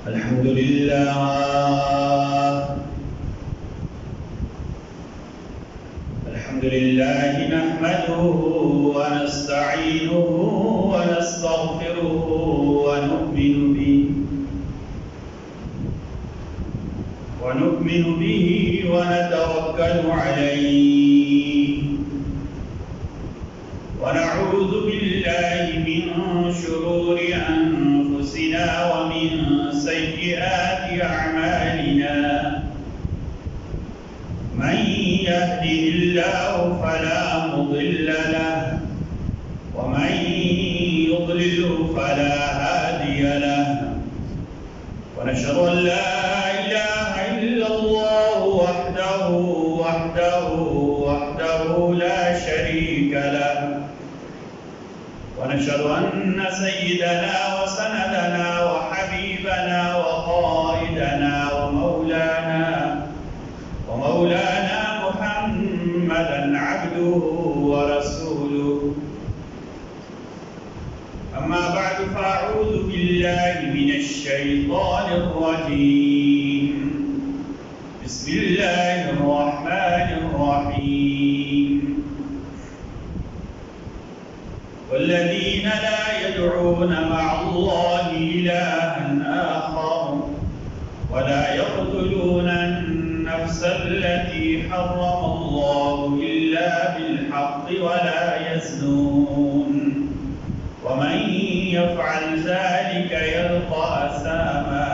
الحمد لله نحمده ونستعينه ونستغفره ونؤمن به ونتوكل عليه ونعوذ بالله من شرور أنفسنا ومن سيئات أعمالنا من يهده الله فلا مضل له ومن يضلل فلا هادي له ونشهد أن لا إله إلا الله وحده لا شريك له ونشهد أن سيدنا وسندنا وحبيبنا وقائدنا ومولانا محمدا عبده ورسوله أما بعد فأعوذ بالله من الشيطان الرجيم بسم الله الرحمن الرحيم والذين لا يدعون مع الله إلها آخر ولا يقتلون النفس التي حرم الله إلا بالحق ولا يزنون ومن يفعل ذلك يلقى أثاما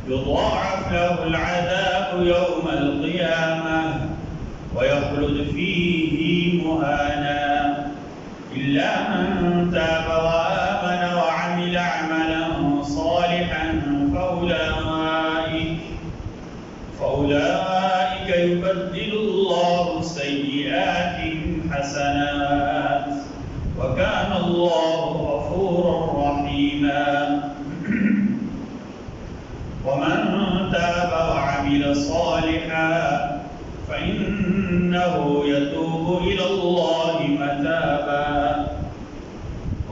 يضاعف له العذاب يوم القيامة ويخلد فيه مهانا إلا من تاب وآمن وعمل عملا صالحا فأولئك يبدل الله سيئاتهم حسنات وكان الله غفورا رحيما ومن تاب وعمل صالحا فإنه يتوب إلى الله متابا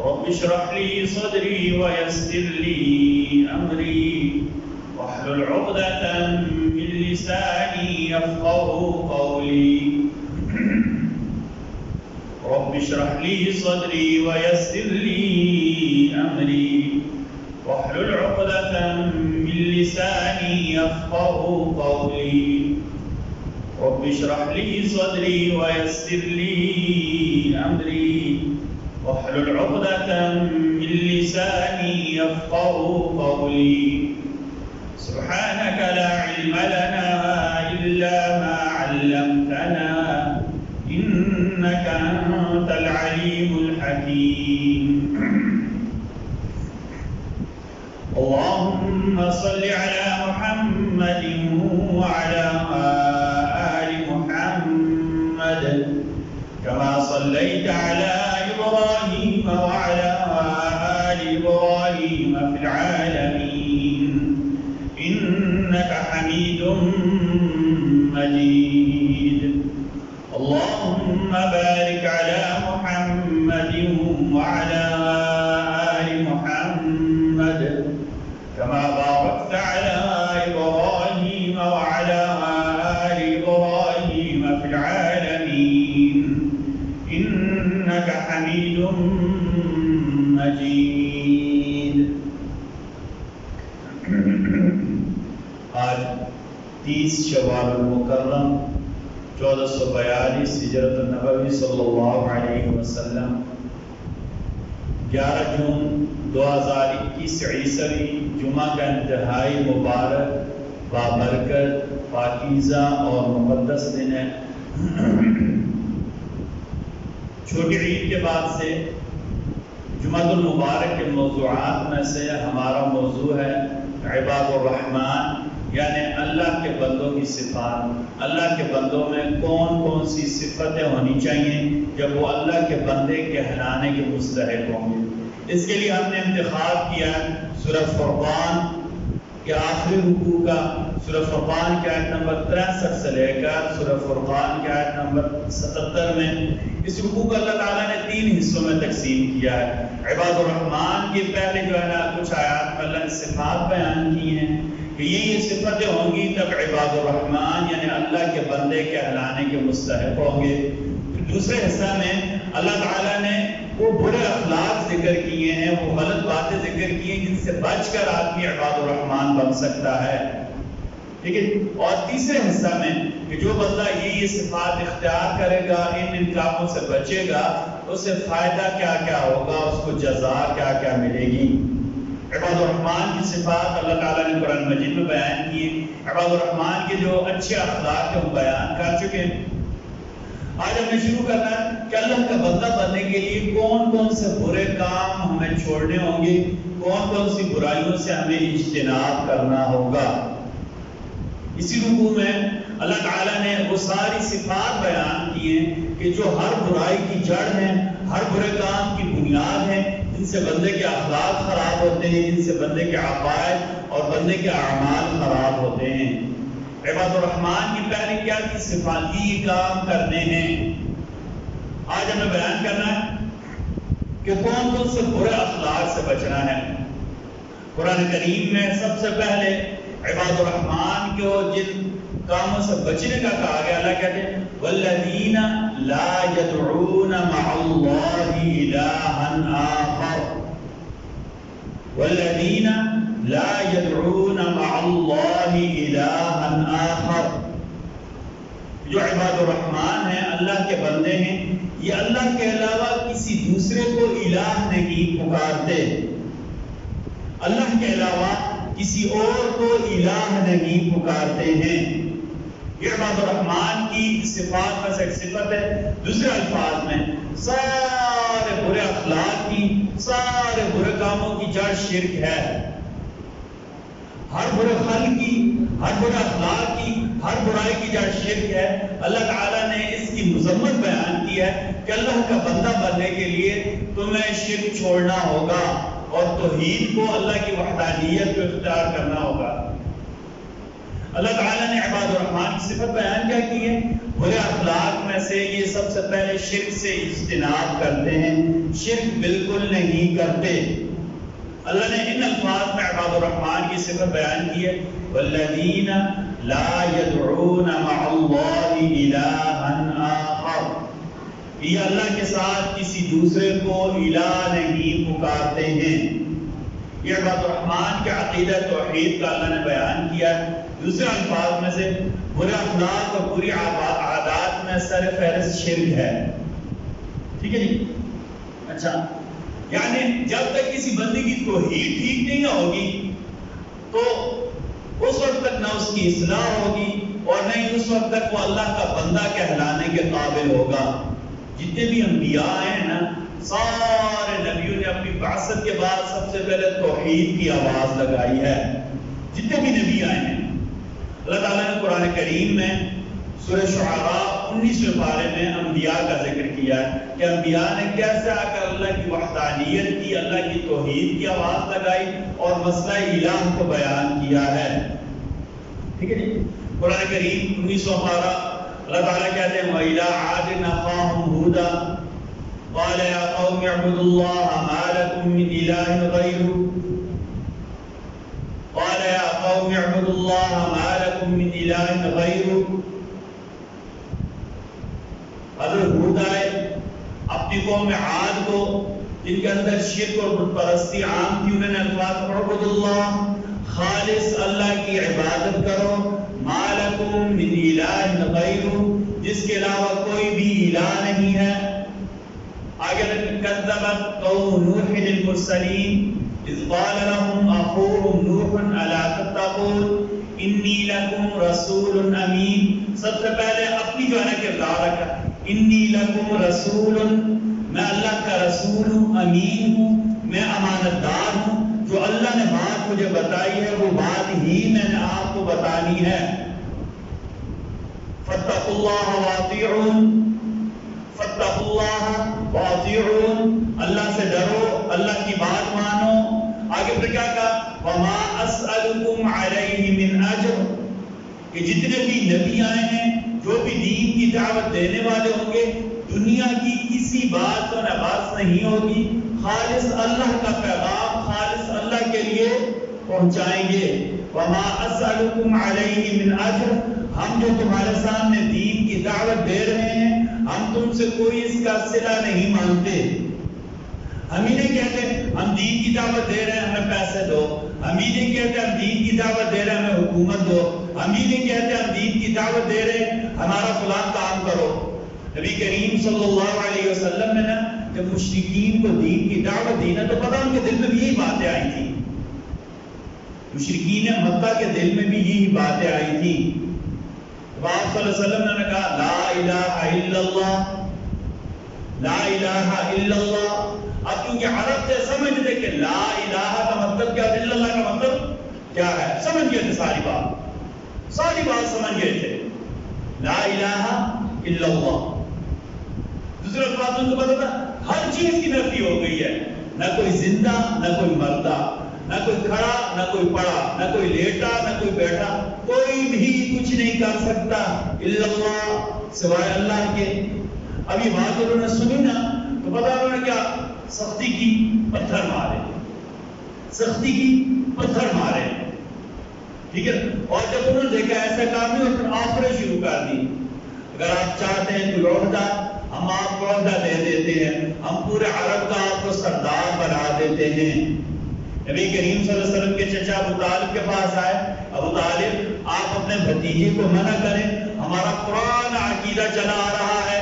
رب اشرح لي صدري ويسر لي أمري واحلل عقدة من لساني يفقهوا قولي رب اشرح لي صدري ويسر لي أمري واحلل عقدة من لساني يفقهوا قولي رب اشرح لي صدري ويسر لي أمري واحلل عقدة من لساني يفقهوا قولي سبحانك لا علم لنا إلا ما علمتنا إنك أنت العليم الحكيم اللهم صل على محمد وعلى آل محمد كما صليت على إبراهيم وعلى آل إبراهيم في العالمين إنك حميد مجيد اللهم بارك على محمد وعلى آل محمد كما باركت على إبراهيم وعلى آل إبراهيم في العالمين إنك حميد مجيد آج 30 شوال المکرم 1442 ہجرت النبوی صلی اللہ علیہ وسلم 11 جون 2021 عیسوی جمعہ کا انتہائی مبارک بابرکت پاکیزہ اور مقدس دن ہے۔ چھوٹی عید کے بعد سے جمعہ المبارک کے موضوعات میں سے ہمارا موضوع ہے عباد الرحمن، یعنی اللہ کے بندوں کی صفات۔ اللہ کے بندوں میں کون کون سی صفتیں ہونی چاہیے جب وہ اللہ کے بندے کہلانے کے مستحق ہوں گے۔ اس کے لیے ہم نے انتخاب کیا سورہ فرقان کہ آخری رکوع کا سورہ فرقان کی آیت نمبر 63 سے لے کر سورہ فرقان کی آیت نمبر 77 میں اس رکوع کو اللہ تعالیٰ نے 3 حصوں میں تقسیم کیا ہے۔ عباد الرحمن کی پہلے جو ہے نا کچھ آیات میں اللہ نے صفات بیان کی ہیں کہ یہ صفتیں ہوں گی تب عباد الرحمن یعنی اللہ کے بندے کہلانے کے مستحق ہوں گے۔ دوسرے حصہ میں اللہ تعالیٰ نے وہ برے اخلاق ذکر کیے ہیں، وہ غلط باتیں ذکر کی ہیں جن سے بچ کر آدمی عباد الرحمن بن سکتا ہے، ٹھیک ہے۔ اور تیسرے حصہ میں کہ جو بندہ یہ صفات اختیار کرے گا، ان کاموں سے بچے گا، اسے فائدہ کیا کیا ہوگا، اس کو جزا کیا کیا ملے گی۔ عباد الرحمن کی صفات اللہ تعالیٰ نے قرآن مجید میں بیان کی، عباد الرحمن کے جو اچھے اخلاق ہیں وہ بیان کر چکے ہیں۔ آج ہمیں شروع کرنا ہے کہ اللہ کا بندہ بننے کے لیے کون کون سے برے کام ہمیں چھوڑنے ہوں گے، کون کون سی برائیوں سے ہمیں اجتناب کرنا ہوگا۔ اسی رکوع میں اللہ تعالیٰ نے وہ ساری صفات بیان کی ہیں کہ جو ہر برائی کی جڑ ہیں، ہر برے کام کی بنیاد ہیں، جن سے بندے کے اخلاق خراب ہوتے ہیں، جن سے بندے کے عقائد اور بندے کے اعمال خراب ہوتے ہیں۔ عباد الرحمن کی پہلی کیا کی صفاتی کام کرنے ہیں۔ آج ہمیں بیان کرنا ہے کہ کون کون سے برے اخلاق سے بچنا ہے۔ قرآن کریم میں سب سے پہلے عباد الرحمن کو جن کاموں سے بچنے کا کہا گیا، اللہ کہتے ہیں والذین لا يدعون مع اللہ الہا آخر، والذین لا يدعون مع اللہ الہا آخر۔ جو عباد الرحمن ہیں، اللہ کے بندے ہیں، یہ اللہ کے علاوہ کسی دوسرے کو الہ نہیں پکارتے، اللہ کے علاوہ کسی اور کو الہ نہیں پکارتے ہیں۔ یہ عباد الرحمن کی صفات میں سے ایک صفت ہے۔ دوسرے الفاظ میں سارے برے اخلاق کی، سارے برے کاموں کی جڑ شرک ہے۔ ہر برے خلق کی، ہر برے اخلاق کی، ہر برائی کی جڑ شرک ہے۔ اللہ تعالیٰ نے اس کی مذمت بیان کی ہے کہ اللہ کا بندہ بننے کے لیے تمہیں شرک چھوڑنا ہوگا اور توحید کو، اللہ کی وحدانیت کو اختیار کرنا ہوگا۔ اللہ تعالیٰ نے عباد الرحمن کی صفت بیان کیا کی ہے؟ برے اخلاق میں سے یہ سب سے پہلے شرک سے اجتناب کرتے ہیں، شرک بالکل نہیں کرتے۔ اللہ نے ان الفاظ میں عباد الرحمن کی صفت بیان کی ہے والذین لا يدعون مع اللہ الہا آخر، یہ اللہ کے ساتھ کسی دوسرے کو الہ نہیں پکارتے ہیں۔ یہ عباد الرحمن کے عقیدہ توحید کا اللہ نے بیان کیا ہے۔ دوسرے الفاظ میں سے برے اخلاق اور بری عادات میں سر فہرست شرک ہے، ٹھیک ہے جی۔ اچھا، یعنی جب تک کسی بندے کی توحید ٹھیک نہیں ہوگی تو اس وقت تک نہ اس کی اصلاح ہوگی اور نہ ہی اس وقت تک وہ اللہ کا بندہ کہلانے کے قابل ہوگا۔ جتنے بھی انبیاء ہیں نا، سارے نبیوں نے اپنی بعثت کے بعد سب سے پہلے توحید کی آواز لگائی ہے۔ جتنے بھی نبی آئے ہیں، اللہ تعالیٰ نے قرآن کریم میں سورہ شعراء 19ویں پارے میں انبیاء کا ذکر کیا ہے کہ انبیاء نے کیسے آ کر اللہ کی وحدانیت کی، اللہ کی توحید کی آواز لگائی اور مسئلہ الہ کو بیان کیا ہے، ٹھیک ہے جی۔ قرآن کریم 19واں پارہ اللہ تعالیٰ کہتے ہیں وَإِلَىٰ عَادٍ أَخَاهُمْ هُودًا قَالَ يَا قَوْمِ اعْبُدُوا اللَّهَ مَا لَكُم مِّنْ إِلَٰهٍ غَيْرُهُ قال يا قوم اعبدوا الله ما لكم من إله غيره۔ حضرت ہود آئے اپنی قوم عاد کو جن کے اندر شرک اور بت پرستی عام تھی، انہوں نے الفاظ اعبدوا اللہ، خالص اللہ کی عبادت کرو، ما لکم من الہ غیرہ، جس کے علاوہ کوئی بھی الہ نہیں ہے۔ آگے کذبت قوم نوح المرسلین اذ قال لهم اخوهم نوح الا تتقون انی لکم رسول امین۔ سب سے پہلے اپنی جو ہے نا کردار رکھا، انی لکم رسول، میں اللہ کا رسول ہوں، امین ہوں، میں امانت دار ہوں، جو اللہ نے بات مجھے بتائی ہے وہ بات ہی میں نے آپ کو بتانی ہے۔ فاتقوا اللہ واطیعون، فاتقوا اللہ واطیعون، اللہ سے ڈرو، اللہ کی بات مانو۔ آگے پھر کیا کہا؟ وما اسألکم علیہ من اجر، کہ جتنے بھی نبی آئے ہیں، جو بھی دین کی دعوت دینے والے ہوں گے، دنیا کی کسی بات کو نواز نہیں ہوگی، خالص اللہ کا پیغام خالص اللہ کے لیے پہنچائیں گے۔ وما اسألکم علیہ من اجر، ہم جو تمہارے سامنے دین کی دعوت دے رہے ہیں، ہم تم سے کوئی اس کا صلہ نہیں مانگتے۔ ہم ہی نہیں کہتے ہم دین کی دعوت دے رہے ہیں ہمیں پیسے دو، ہم ہی نہیں کہتے ہم دین کی دعوت دے رہے ہیں ہمیں حکومت دو، ہم ہی نہیں کہتے ہم دین کی دعوت دے رہے ہیں ہمارا فلاں کام کرو۔ نبی کریم صلی اللہ علیہ وسلم نے جب مشرکین کو دین کی دعوت دی نا، تو پتہ ان کے دل میں بھی یہی باتیں آئی تھی، مشرکین مکہ کے دل میں بھی یہی باتیں آئی تھی۔ آپ صلی اللہ علیہ وسلم نے کہا لا الہ الا اللہ، لا الہ الا اللہ۔ اب کیونکہ عرب سے سمجھتے کہ لا الہ کا مطلب کیا، الا اللہ کا مطلب کیا ہے، سمجھ گئے تھے ساری بات سمجھ گئے تھے، لا الہ الا اللہ۔ دوسرے بات ان کو پتا تھا ہر چیز کی نفی ہو گئی ہے، نہ کوئی زندہ نہ کوئی مردہ، نہ کوئی کھڑا نہ کوئی پڑا، نہ کوئی لیٹا نہ کوئی بیٹھا، کوئی بھی کچھ نہیں کر سکتا الا اللہ، سوائے اللہ کے۔ اب یہ بات انہوں نے سنی نا، تو پتا انہوں نے کیا سختی کی، پتھر مارے، سختی کی پتھر مارے، ٹھیک ہے۔ اور جب انہوں نے دیکھا ایسا کام نہیں، پھر آفریں شروع کر دی، اگر آپ چاہتے ہیں کوئی عہدہ ہم آپ کو عہدہ دے دیتے ہیں، ہم پورے عرب کا آپ کو سردار بنا دیتے ہیں۔ نبی کریم صلی اللہ علیہ وسلم کے چچا ابو طالب کے پاس آئے، ابو طالب آپ اپنے بھتیجے کو منع کریں، ہمارا پرانا عقیدہ چلا آ رہا ہے،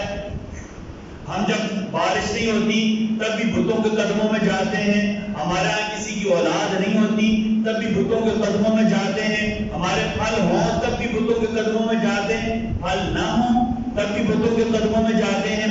ہم جب بارش نہیں ہوتی تب بھی بتوں کے قدموں میں جاتے ہیں، ہمارے یہاں کسی کی اولاد نہیں ہوتی تب بھی بتوں کے قدموں میں جاتے ہیں، ہمارے پھل ہوں تب بھی بتوں کے قدموں میں جاتے ہیں، پھل نہ ہوں تب بھی بتوں کے قدموں میں جاتے ہیں،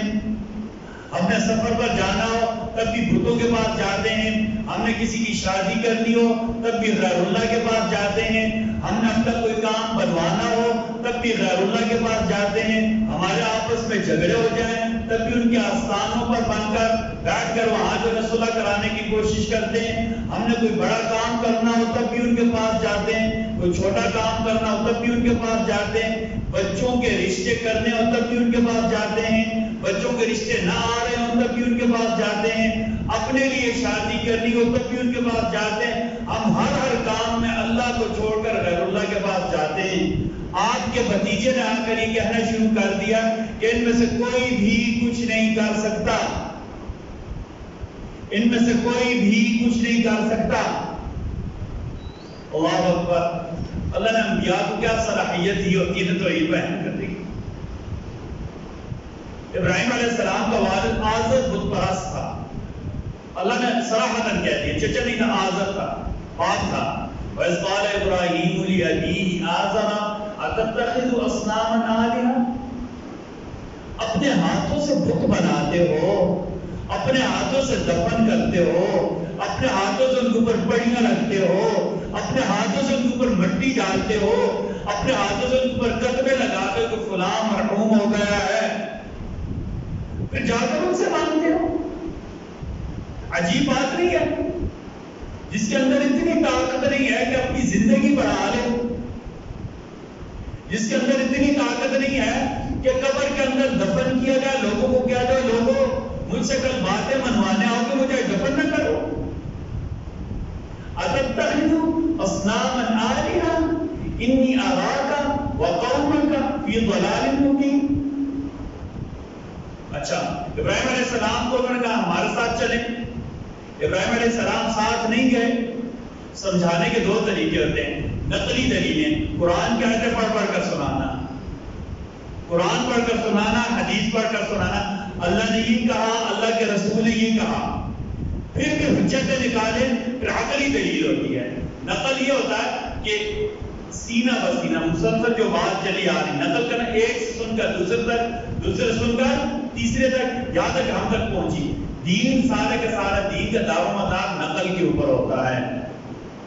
ہم نے سفر پر جانا ہو تب بھی بتوں کے پاس جاتے ہیں، ہم نے کسی کی شادی کرنی ہو تب بھی غیر اللہ کے پاس جاتے ہیں، ہم نے اپنا کوئی کام بنوانا ہو تب بھی غیر اللہ کے پاس جاتے ہیں، ہمارے آپس میں جھگڑے ہو جائیں تب بھی ان کے آستانوں پر بن کر بیٹھ کر وہاں جو ہے صلح کرانے کی کوشش کرتے ہیں، ہم نے کوئی بڑا کام کرنا ہو تب بھی ان کے پاس جاتے ہیں، کوئی چھوٹا کام کرنا ہو تب بھی ان کے پاس جاتے ہیں، بچوں کے رشتے کرنے ہو تب بھی ان کے پاس جاتے ہیں، بچوں کے رشتے نہ آ رہے ہوں تب بھی ان کے پاس جاتے ہیں، اپنے لیے شادی کرنی ہو تب بھی ان کے پاس جاتے ہیں، ہم ہر کام میں اللہ کو چھوڑ کر غیر اللہ کے پاس جاتے ہیں۔ آپ کے بھتیجے نے آ کر یہ کہنا شروع کر دیا کہ ان میں سے کوئی بھی کچھ نہیں کر سکتا، ان میں سے کوئی بھی کچھ نہیں کر سکتا۔ اللہ اکبر، اللہ نے انبیاء کو کیا صلاحیت دی ہوتی ہے توحید بیان کرنے کی۔ ابراہیم علیہ السلام کا والد آزر بت پرست تھا، اللہ نے صراحتاً کہہ دیا، چچا نہیں تھا، آزر تھا، باپ تھا۔ وَإِذْ قَالَ إِبْرَاهِيمُ لِأَبِيهِ آزَرَ أَتَتَّخِذُ أَصْنَامًا آلِهَةً، اپنے ہاتھوں سے بت بناتے ہو، اپنے ہاتھوں سے دفن کرتے ہو، اپنے ہاتھوں سے ان کے اوپر پڑیاں رکھتے ہو، اپنے ہاتھوں سے ان کے اوپر مٹی ڈالتے ہو، اپنے ہاتھوں سے ان کے اوپر قطبے لگاتے ہو کہ فلاں مرحوم ہو گیا ہے، پھر جا کر ان سے مانگتے ہو۔ عجیب بات نہیں ہے؟ جس کے اندر اتنی طاقت نہیں ہے کہ اپنی زندگی بڑھا لے، جس کے اندر اتنی طاقت نہیں ہے کہ قبر کے اندر دفن کیا جائے، لوگوں کو کیا جائے لوگوں مجھ سے کل باتیں منوانے آؤ کہ مجھے دفن نہ کرو۔ أَتَتَّخِذُ أَصْنَامًا آلِهَةً إِنِّي أَرَاكَ وَقَوْمَكَ فِي ضَلَالٍ مُبِينٍ۔ اچھا، ابراہیم علیہ السلام کو انہوں نے کہا ہمارے ساتھ چلیں، ابراہیم علیہ السلام ساتھ نہیں گئے۔ سمجھانے کے دو طریقے ہوتے ہیں، نقلی دلیلیں، قرآن کی آیتیں پڑھ کر سنانا، قرآن پڑھ کر سنانا، حدیث پڑھ کر سنانا، اللہ نے یہ کہا، اللہ کے رسول نے یہ کہا، پھر حجتیں نکالیں، پھر عقلی دلیل ہوتی ہے۔ نقل یہ ہوتا ہے کہ سینہ بسینہ مسلسل جو بات چلی آ رہی، نقل کرنا، ایک سے سن کر دوسرے تک، دوسرے سن کر تیسرے تک، یہاں تک ہم تک پہنچی۔ دین سارے کے سارا دین کا دار و مدار نقل کے اوپر ہوتا ہے،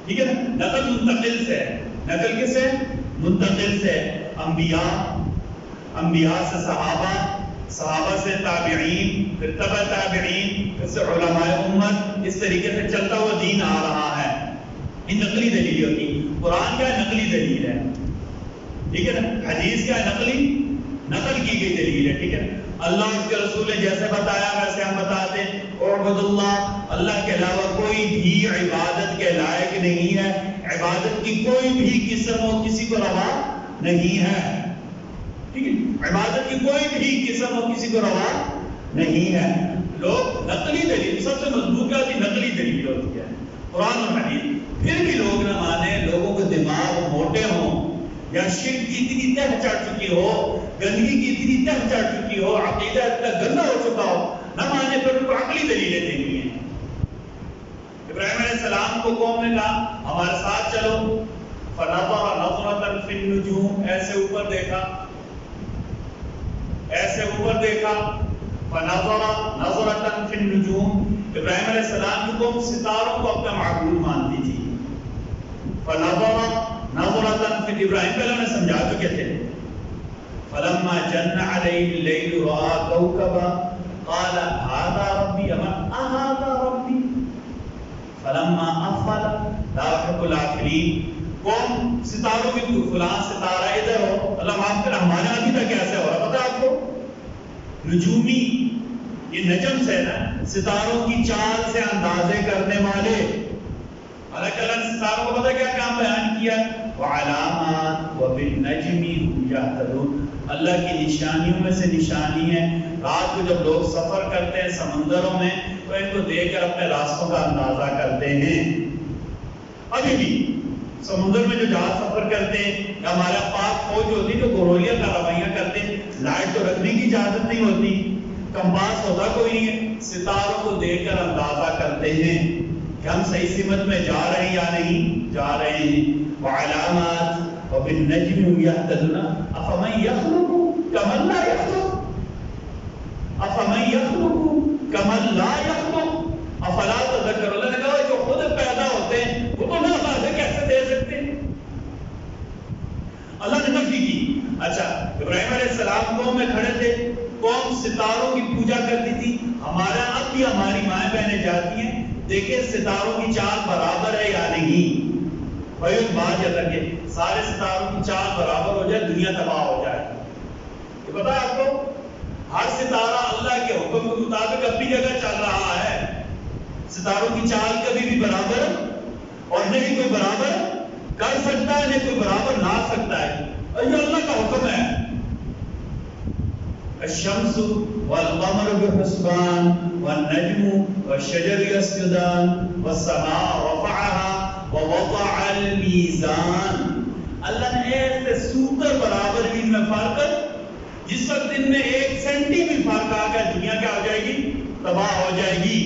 ٹھیک ہے نا؟ نقل منتقل سے، نقل کس سے؟ منتقل سے، انبیاء، انبیاء سے صحابہ، صحابہ سے تابعین، پھر تبع تابعین، پھر سے علماء امت، اس طریقے سے چلتا ہوا دین آ رہا ہے۔ یہ نقلی نقلی دلیل ہوتی ہے. قرآن کیا ہے؟ نقلی دلیل ہے. ٹھیک ہے نا. حدیث کیا ہے؟ نقل کی گئی دلیل ہے. ٹھیک ہے. اللہ اس کے رسول نے جیسے بتایا ویسے ہم بتاتے ہیں. اعبد اللہ، اللہ کے علاوہ کوئی بھی عبادت کے لائق نہیں ہے. عبادت کی کوئی بھی قسم ہو کسی کو روا نہیں ہے. ٹھیک ہے. عبادت کی کوئی بھی قسم ہو کسی کو روا نہیں ہے. لوگ نقلی دلیل، سب سے مضبوط کیا ہوتی ہے؟ نقلی دلیل ہوتی ہے، قرآن اور حدیث. پھر بھی لوگ نہ مانے، لوگوں کے دماغ موٹے ہوں، یا شرک کی اتنی تہ چڑھ چکی ہو، گندگی کی اتنی تہ چڑھ چکی ہو، عقیدہ اتنا گندا ہو چکا ہو، نہ مانے پھر ان کو عقلی دلیلیں دینی ہیں. ابراہیم علیہ السلام کو قوم نے کہا ہمارے ساتھ چلو. فنظر نظرۃ فی النجوم، ایسے اوپر دیکھا، ایسے اوپر دیکھا. فنظر نظرۃ فی النجوم، ابراہیم علیہ السلام کی قوم ستاروں کو اپنا معبود مانتی تھی. فنظر نظرۃ فی، ابراہیم پہلے انہیں سمجھا چکے تھے. فلما جن علیہ اللیل رأى کوکبا قال هذا ربی هذا ربی فلما افل لا يحب الآفلین. قوم ستاروں کی فلاں ستارہ ادھر ہو، اللہ معاف کرے ہمارے ابھی تک کیسے ہو رہا پتہ آپ کو؟ نجومی، یہ نجم سے نا، ستاروں کی چال سے اندازے کرنے والے. حالانکہ اللہ نے ستاروں کو پتہ کیا کام بیان کیا؟ وعلامات وبالنجم هم یہتدون. اللہ کی نشانیوں میں سے نشانی ہے. رات کو جب لوگ سفر کرتے ہیں سمندروں میں تو ان کو دیکھ کر اپنے راستوں کا اندازہ کرتے ہیں. ابھی بھی سمندر میں جو جہاز سفر کرتے ہیں یا ہمارا پاک فوج ہوتی جو گورولیا کا رویہ کرتے ہیں، لائٹ تو رکھنے کی اجازت نہیں ہوتی، کمپاس ہوتا کوئی نہیں ہے، ستاروں کو دیکھ کر اندازہ کرتے ہیں کہ ہم صحیح سمت میں جا رہے ہیں یا نہیں جا رہے ہیں. وعلامات وبالنجم هم یہتدون افمن یخلق کمن لا یخلق افمن یخلق کمن لا یخلق افلا تذکرون. اللہ نے کہا جو خود پیدا ہوتے ہیں وہ تو نہ اندازے کیسے دے سکتے ہیں؟ اللہ نے نفی کی. اچھا، ابراہیم علیہ السلام قوم میں کھڑے تھے، قوم ستاروں کی پوجا کرتی تھی. ہمارا اب بھی ہماری مائیں بہنیں جاتی ہیں، دیکھیں ستاروں کی چال برابر ہے یا نہیں. بھائی ایک بات یاد رکھے، سارے ستاروں کی چال برابر ہو جائے دنیا تباہ ہو جائے. یہ پتا ہے آپ کو؟ ہر ستارہ اللہ کے حکم کے مطابق اپنی جگہ چل رہا ہے. ستاروں کی چال کبھی بھی برابر اور نہیں کوئی برابر کر سکتا ہے، نہیں کوئی برابر لا سکتا ہے. اور یہ اللہ کا حکم ہے. الشمس والقمر بحسبان والنجم والشجر يسجدان والسماء رفعها ووضع الميزان. اللہ نے ایسے سوپر برابر بھی میں فرق، جس وقت دن میں 1 سینٹی بھی فرق آ گیا دنیا کیا ہو جائے گی؟ تباہ ہو جائے گی.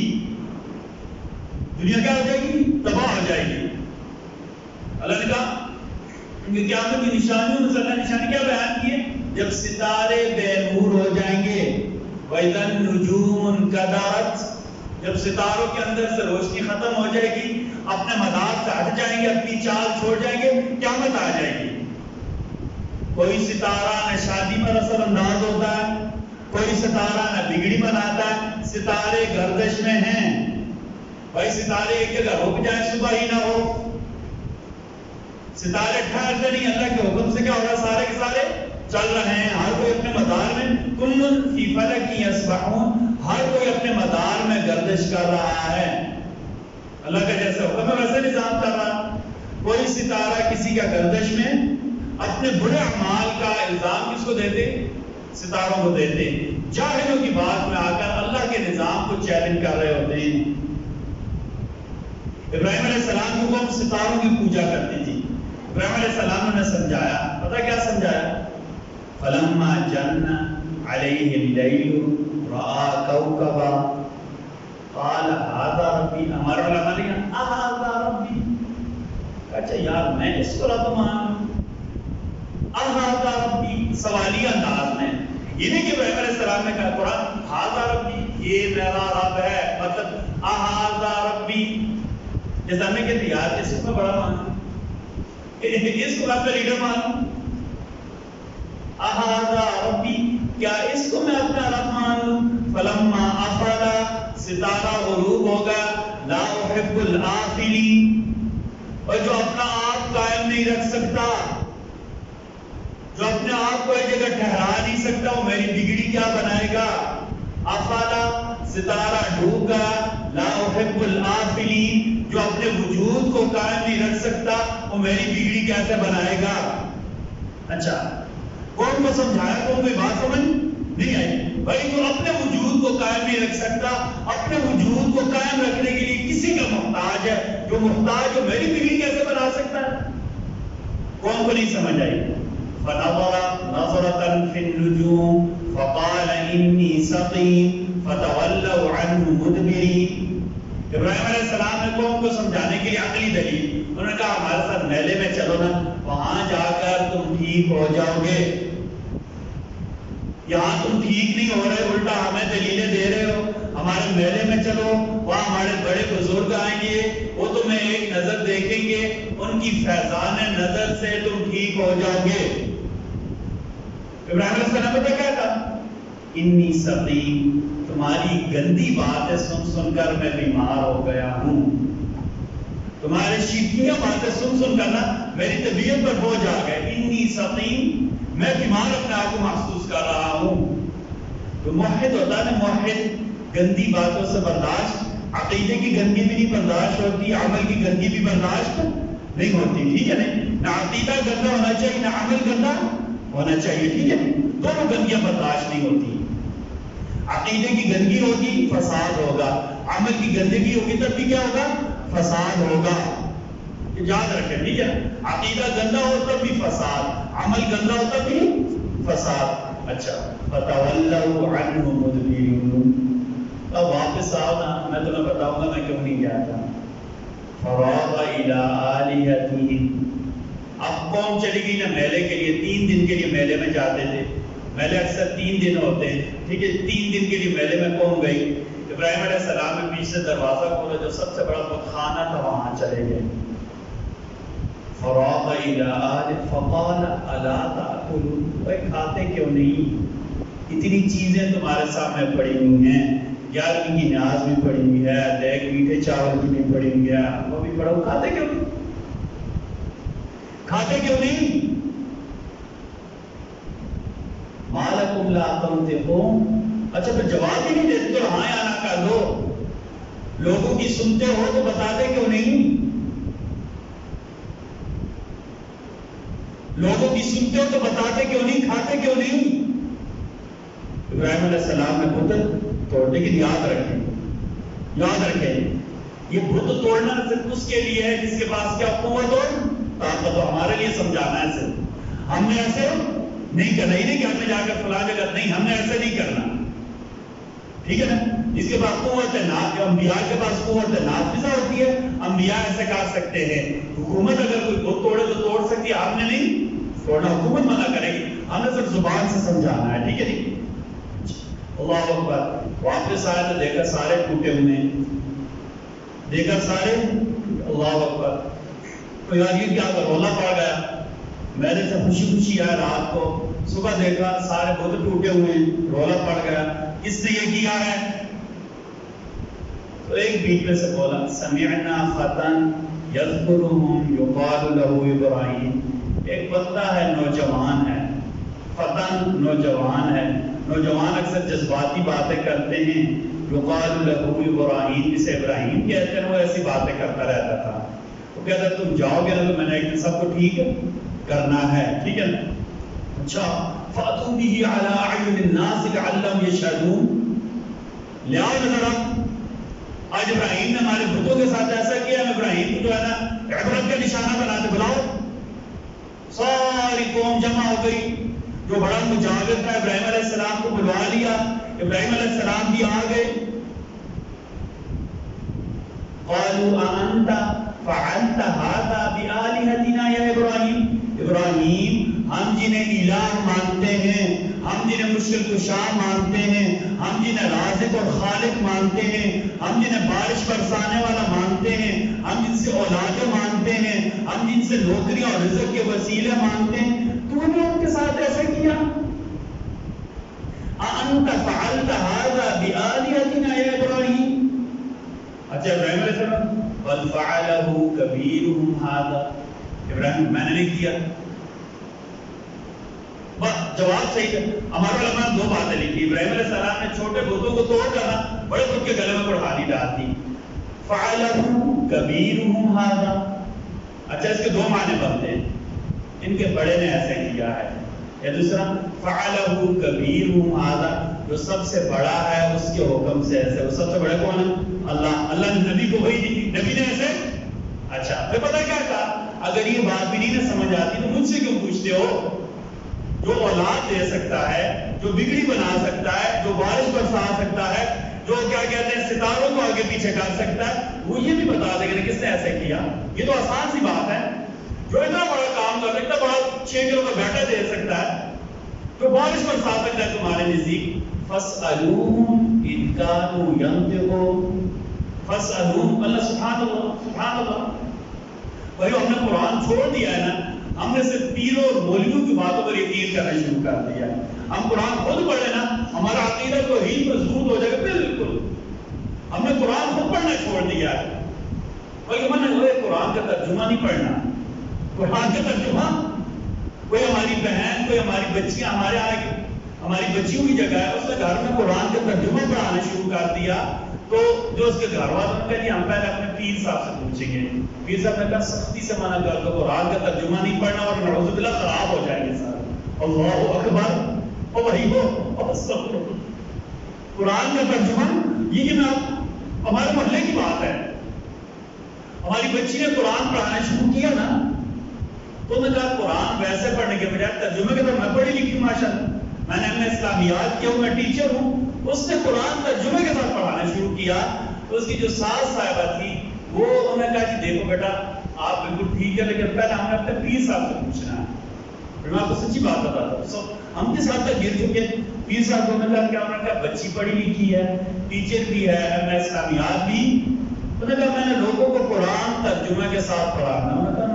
دنیا کیا ہو جائے گی؟ تباہ ہو جائے گی. اللہ نے کہا کہ قیامت کی نشانیوں میں سے اللہ نشانی کیا بیان کی ہے؟ جب ستارے بے نور ہو جائیں گے. وَإِذَا النُّجُومُ انْكَدَرَتْ، جب ستاروں کے اندر سے روشنی ختم ہو جائے گی، اپنے مدار سے ہٹ جائیں گے، اپنی چال چھوڑ جائیں گے، قیامت آ جائے گی. کوئی ستارہ نہ شادی پر اثر انداز ہوتا ہے، کوئی ستارہ نہ بگڑی بناتا ہے. ستارے گردش میں ہیں. بھائی ستارے ایک جگہ رک جائیں صبح ہی نہ ہو، ستارے ٹھہرتے نہیں. اللہ کے حکم سے کیا ہو رہا ہے؟ سارے کے سارے چل رہے ہیں، ہر کوئی اپنے مدار میں. کل فی فلک یسبحون، ہر کوئی اپنے مدار میں گردش کر رہا ہے. اللہ کا جیسے حکم ہے ویسے نظام کر رہا. کوئی ستارہ کسی کا گردش میں اپنے برے اعمال کا الزام کس کو دیتے؟ ستاروں کو دیتے. جاہلوں کی بات میں آ کر اللہ کے نظام کو چیلنج کر رہے ہوتے ہیں. ابراہیم علیہ السلام کی قوم ستاروں کی پوجا کرتی تھی. ابراہیم علیہ السلام نے سمجھایا، پتہ کیا سمجھایا؟ فلما جن علیہ اللیل رأى کوکبا قال هذا ربی. ہمارے علماء نے کہا هذا ربی. اچھا یار میں اس کو رب مانوں، هذا ربی سوالی انداز میں. یہ نہیں کہ ابراہیم علیہ السلام نے کہا قرآن هذا ربی یہ میرا رب ہے، مطلب هذا ربی. جیسے ہم نے کہتے یار اس کو میں بڑا مانوں، اس کو میں اپنا لیڈر مانوں. اہذا ربی، کیا اس کو میں اپنا رب مانوں؟ فلما افلا، ستارہ غروب ہوگا. لا احب الآفلین، اور جو اپنا آپ قائم نہیں رکھ سکتا، جو اپنے آپ کو ایک جگہ ٹھہرا نہیں سکتا، وہ میری بگڑی کیا بنائے گا؟ افالا، ستارہ ڈوب گیا، لا احب الآفلین، جو اپنے وجود کو قائم نہیں رکھ سکتا وہ میری بگڑی کیسے بنائے گا؟ اچھا، کون کو سمجھایا؟ کون کوئی بات سمجھ نہیں آئی؟ بھائی جو اپنے وجود کو قائم نہیں رکھ سکتا، اپنے وجود کو قائم رکھنے کے لیے کسی کا محتاج ہے، جو محتاج ہو میری بگڑی کیسے بنا سکتا ہے؟ کون کو نہیں سمجھ آئی؟ فَنَظَرَ نَظْرَةً فِي النُّجُومِ فَقَالَ إِنِّي سَقِيمٌ فَتَوَلَّوْا عَنْهُ مُدْبِرِينَ۔ ابراہیم علیہ السلام نے قوم کو سمجھانے کے لیے عقلی دلیل، انہوں نے کہا ہمارے ساتھ میلے میں چلو نا، وہاں جا کر تم ٹھیک ہو جاؤ گے، یہاں تم ٹھیک نہیں ہو رہے، الٹا ہمیں دلیلیں دے رہے ہو، ہمارے میلے میں چلو، وہاں ہمارے بڑے بزرگ آئیں گے، وہ تمہیں ایک نظر دیکھیں گے، ان کی فیضان نظر سے تم ٹھیک ہو جاؤ گے۔ ابراہیم علیہ السلام نے کہا تھا انی سقیم، تمہاری گندی باتیں سن سن کر میں بیمار ہو گیا ہوں، تمہارے شیخیاں باتیں سن سن کر نا میری طبیعت پر بوجھ آ گئے، انی سقیم، میں بیمار اپنے آپ کو محسوس کر رہا ہوں۔ تو موحد ہوتا ہے نا، موحد گندی باتوں سے برداشت، عقیدے کی گندگی بھی نہیں برداشت ہوتی، عمل کی گندگی بھی برداشت نہیں ہوتی، ٹھیک ہے نا؟ نہ عقیدہ گندا ہونا چاہیے، نہ عمل گندا ہونا چاہیے، ٹھیک ہے؟ دونوں گندگیاں برداشت نہیں ہوتی۔ عقیدے کی گندگی ہوگی فساد ہوگا، عمل کی گندگی ہوگی تب بھی کیا ہوگا؟ فساد ہوگا، یاد رکھیں، ٹھیک ہے؟ عقیدہ گندا ہو تب بھی فساد، عمل گندا ہو تب بھی فساد۔ اچھا، فَتَوَلَّوْا عَنْهُ مُدْبِرِينَ، اب واپس آؤ نا، میں تمہیں بتاؤں گا میں کیوں نہیں گیا تھا۔ فَرَاغَ إِلَىٰ آلِهَتِهِمْ، اب قوم چلی گئی نا میلے کے لیے، 3 دن کے لیے میلے میں جاتے تھے، میلے اکثر 3 دن ہوتے ہیں، ٹھیک ہے؟ 3 دن کے لیے میلے میں قوم گئی، ابراہیم علیہ السلام نے پیچھے سے دروازہ کھولا، جو سب سے بڑا بتخانہ تھا وہاں چلے گئے۔ فراغ إِلَىٰ آلِهِ فَقَالَ أَلَا تَأْكُلُونَ، وہ کھاتے کیوں نہیں؟ اتنی چیزیں تمہارے سامنے پڑی ہوئی ہیں، 11ویں کی نماز بھی پڑی ہوئی ہے، دیکھ میٹھے چاول کی بھی پڑی ہوئی ہے، وہ بھی پڑھو، کھاتے کیوں نہیں؟ کھاتے کیوں نہیں؟ مَا لَكُمْ لَا تَنطِقُونَ، اچھا پھر جواب ہی نہیں دیتے تو ہاں یا نہ کر دو، لوگوں کی سنتے ہو تو بتاتے کیوں نہیں؟ لوگوں کی سنتے ہو تو بتاتے کیوں نہیں؟ کھاتے کیوں نہیں؟ ابراہیم علیہ السلام نے بت توڑنے کی یاد رکھیں، یہ بت توڑنا صرف اس کے لیے ہے جس کے پاس کیا قوت اور طاقت ہو، ہمارے لیے سمجھانا ہے صرف، ہم نے ایسے نہیں کرنا، یہ نہیں کہ ہم نے جا کر فلاں جگہ، نہیں، ہم نے ایسے نہیں کرنا، ٹھیک ہے نا؟ جس کے پاس قوت ہے، انبیاء کے پاس قوت ہے نافذہ ہوتی ہے، انبیاء ایسے کر سکتے ہیں، حکومت اگر کوئی بت توڑے تو توڑ سکتی ہے، آپ نے نہیں توڑنا، حکومت منع کرے گی، ہم نے صرف زبان سے سمجھانا ہے، ٹھیک ہے جی؟ اللہ اکبر، واپس آئے تو دیکھا سارے ٹوٹے ہوئے ہیں، دیکھا سارے، اللہ اکبر، تو یار یہ کیا رولا پڑ گیا، میرے سے خوشی خوشی آیا رات کو، صبح دیکھا سارے بت ٹوٹے ہوئے ہیں، رولا پڑ گیا، کس نے یہ کیا ہے؟ تو ایک بیچ میں سے بولا سمعنا فتن یذکرہم یقال لہ ابراہیم، ایک بندہ ہے، نوجوان ہے، فتن نوجوان ہے، نوجوان اکثر جذباتی باتیں کرتے ہیں، یقال لہ ابراہیم، جسے ابراہیم کہتے ہیں، وہ ایسی باتیں کرتا رہتا تھا، وہ کہتا تم جاؤ گے نا تو میں نے ایک دن سب کو ٹھیک کرنا ہے، ٹھیک ہے نا؟ اچھا، فَأْتُوا بِهِ عَلَىٰ أَعْيُنِ النَّاسِ لَعَلَّهُمْ يَشْهَدُونَ، لے آؤ نظر آؤ، آج ابراہیم نے ہمارے بتوں کے ساتھ ایسا کیا، ہم ابراہیم کو جو ہے نا عبرت کا نشانہ بناتے، بلاؤ، ساری قوم جمع ہو گئی، جو بڑا مجاور تھا ابراہیم علیہ السلام کو بلوا لیا، ابراہیم علیہ السلام بھی آ گئے، قالوا أأنت فعلت هذا بآلهتنا یا ابراہیم، ابراہیم ہم جنہیں الہ مانتے ہیں، ہم جنہیں مشکل کشا مانتے ہیں، ہم جنہیں رازق اور خالق مانتے ہیں، ہم جنہیں بارش برسانے والا مانتے ہیں، ہم جن سے اولادیں مانتے ہیں، ہم جن سے نوکری اور رزق کے وسیلے مانتے ہیں، تو نے ان کے ساتھ ایسا کیا؟ أأنت فعلت هذا بآلهتنا یا ابراہیم، اچھا ابراہیم علیہ السلام بل فعلہ کبیرہم ھذا، ابراہیم میں نے نہیں کیا، جواب صحیح ہے. ہمارے علماء نے دو باتیں لکھی. ابراہیم علیہ السلام نے چھوٹے بتوں کو توڑ ڈالا، بڑے بت کے گلے میں قربانی ڈال دی. فعلہ کبیرہم ھذا، اچھا اس کے دو معنی بنتے ہیں، ان کے بڑے نے ایسے کیا ہے. یا دوسرا فعلہ کبیرہم ھذا، جو سب سے بڑا ہے اس کے حکم سے ایسے. وہ سب سے بڑا کون ہے؟ اللہ. اللہ نے نبی کو وہی دی، نبی نے ایسے. اچھا پھر پتہ کیا کہا، اگر یہ بات بھی نہیں سمجھ آتی تو مجھ سے کیوں پوچھتے ہو؟ جو اولاد دے سکتا ہے، جو بگڑی بنا سکتا ہے، جو بارش برسا سکتا ہے، جو کیا کہتے ہیں ستاروں کو آگے پیچھے کر سکتا ہے، وہ یہ بھی بتا دے گا کس نے ایسے کیا. یہ تو آسان سی بات ہے. جو اتنا بڑا کام کر سکتا ہے، بڑا 6 کلو کا بیٹا دے سکتا ہے، جو بارش برسا سکتا ہے تمہارے نزدیک. فَاسْأَلُوهُمْ إِن كَانُوا يَنطِقُونَ. فَاسْأَلُوهُمْ، اللہ سبحان اللہ سبحان اللہ. بھائی ہم نے قرآن چھوڑ دیا ہے نا، ہم نے صرف پیروں اور مولویوں کی باتوں پر یقین کرنا شروع کر دیا. ہم قرآن خود پڑھیں نا، ہمارا عقیدہ توحید مضبوط ہو جائے گا. بالکل ہم نے قرآن خود پڑھنا چھوڑ دیا ہے. بلکہ میں نے قرآن کا ترجمہ نہیں پڑھنا. قرآن کا ترجمہ کوئی ہماری بہن، کوئی ہماری بچیاں، ہمارے یہاں ہماری بچیوں کی جگہ ہے، اس نے گھر میں قرآن کا ترجمہ پڑھانا شروع کر دیا. تو جو اس کے گھر والوں نے کہا جی ہم پہلے اپنے پیر صاحب سے پوچھیں گے. پیر صاحب نے کہا سختی سے منع کر دو، قرآن کا ترجمہ نہیں پڑھنا اور نعوذ باللہ خراب ہو جائیں گے سارے. اللہ اکبر. اور وہی وہ قرآن کا ترجمہ یہ کہ ہمارے محلے کی بات ہے. ہماری بچی نے قرآن پڑھانا شروع کیا نا، تو انہوں نے کہا قرآن ویسے پڑھنے کے بجائے ترجمے کے تو میں پڑھی لکھی ماشاءاللہ، میں نے اپنے اسلامیات کیا ہوں، میں ٹیچر ہوں. اس نے قرآن ترجمے کے ساتھ پڑھانا شروع کیا. تو اس کی جو ساس صاحبہ تھی وہ انہوں نے کہا جی دیکھو بیٹا آپ بالکل ٹھیک ہے، لیکن پہلے ہم نے اپنے پیر صاحب سے پوچھنا ہے. پھر میں آپ کو سچی بات بتاتا ہوں، ہم کس حد تک گر چکے. پیر صاحب کو میں نے کہا بچی پڑھی لکھی ہے، ٹیچر بھی ہے، میں اسلامیات بھی. انہوں نے کہا میں نے لوگوں کو قرآن ترجمے کے ساتھ پڑھانا. انہوں نے کہا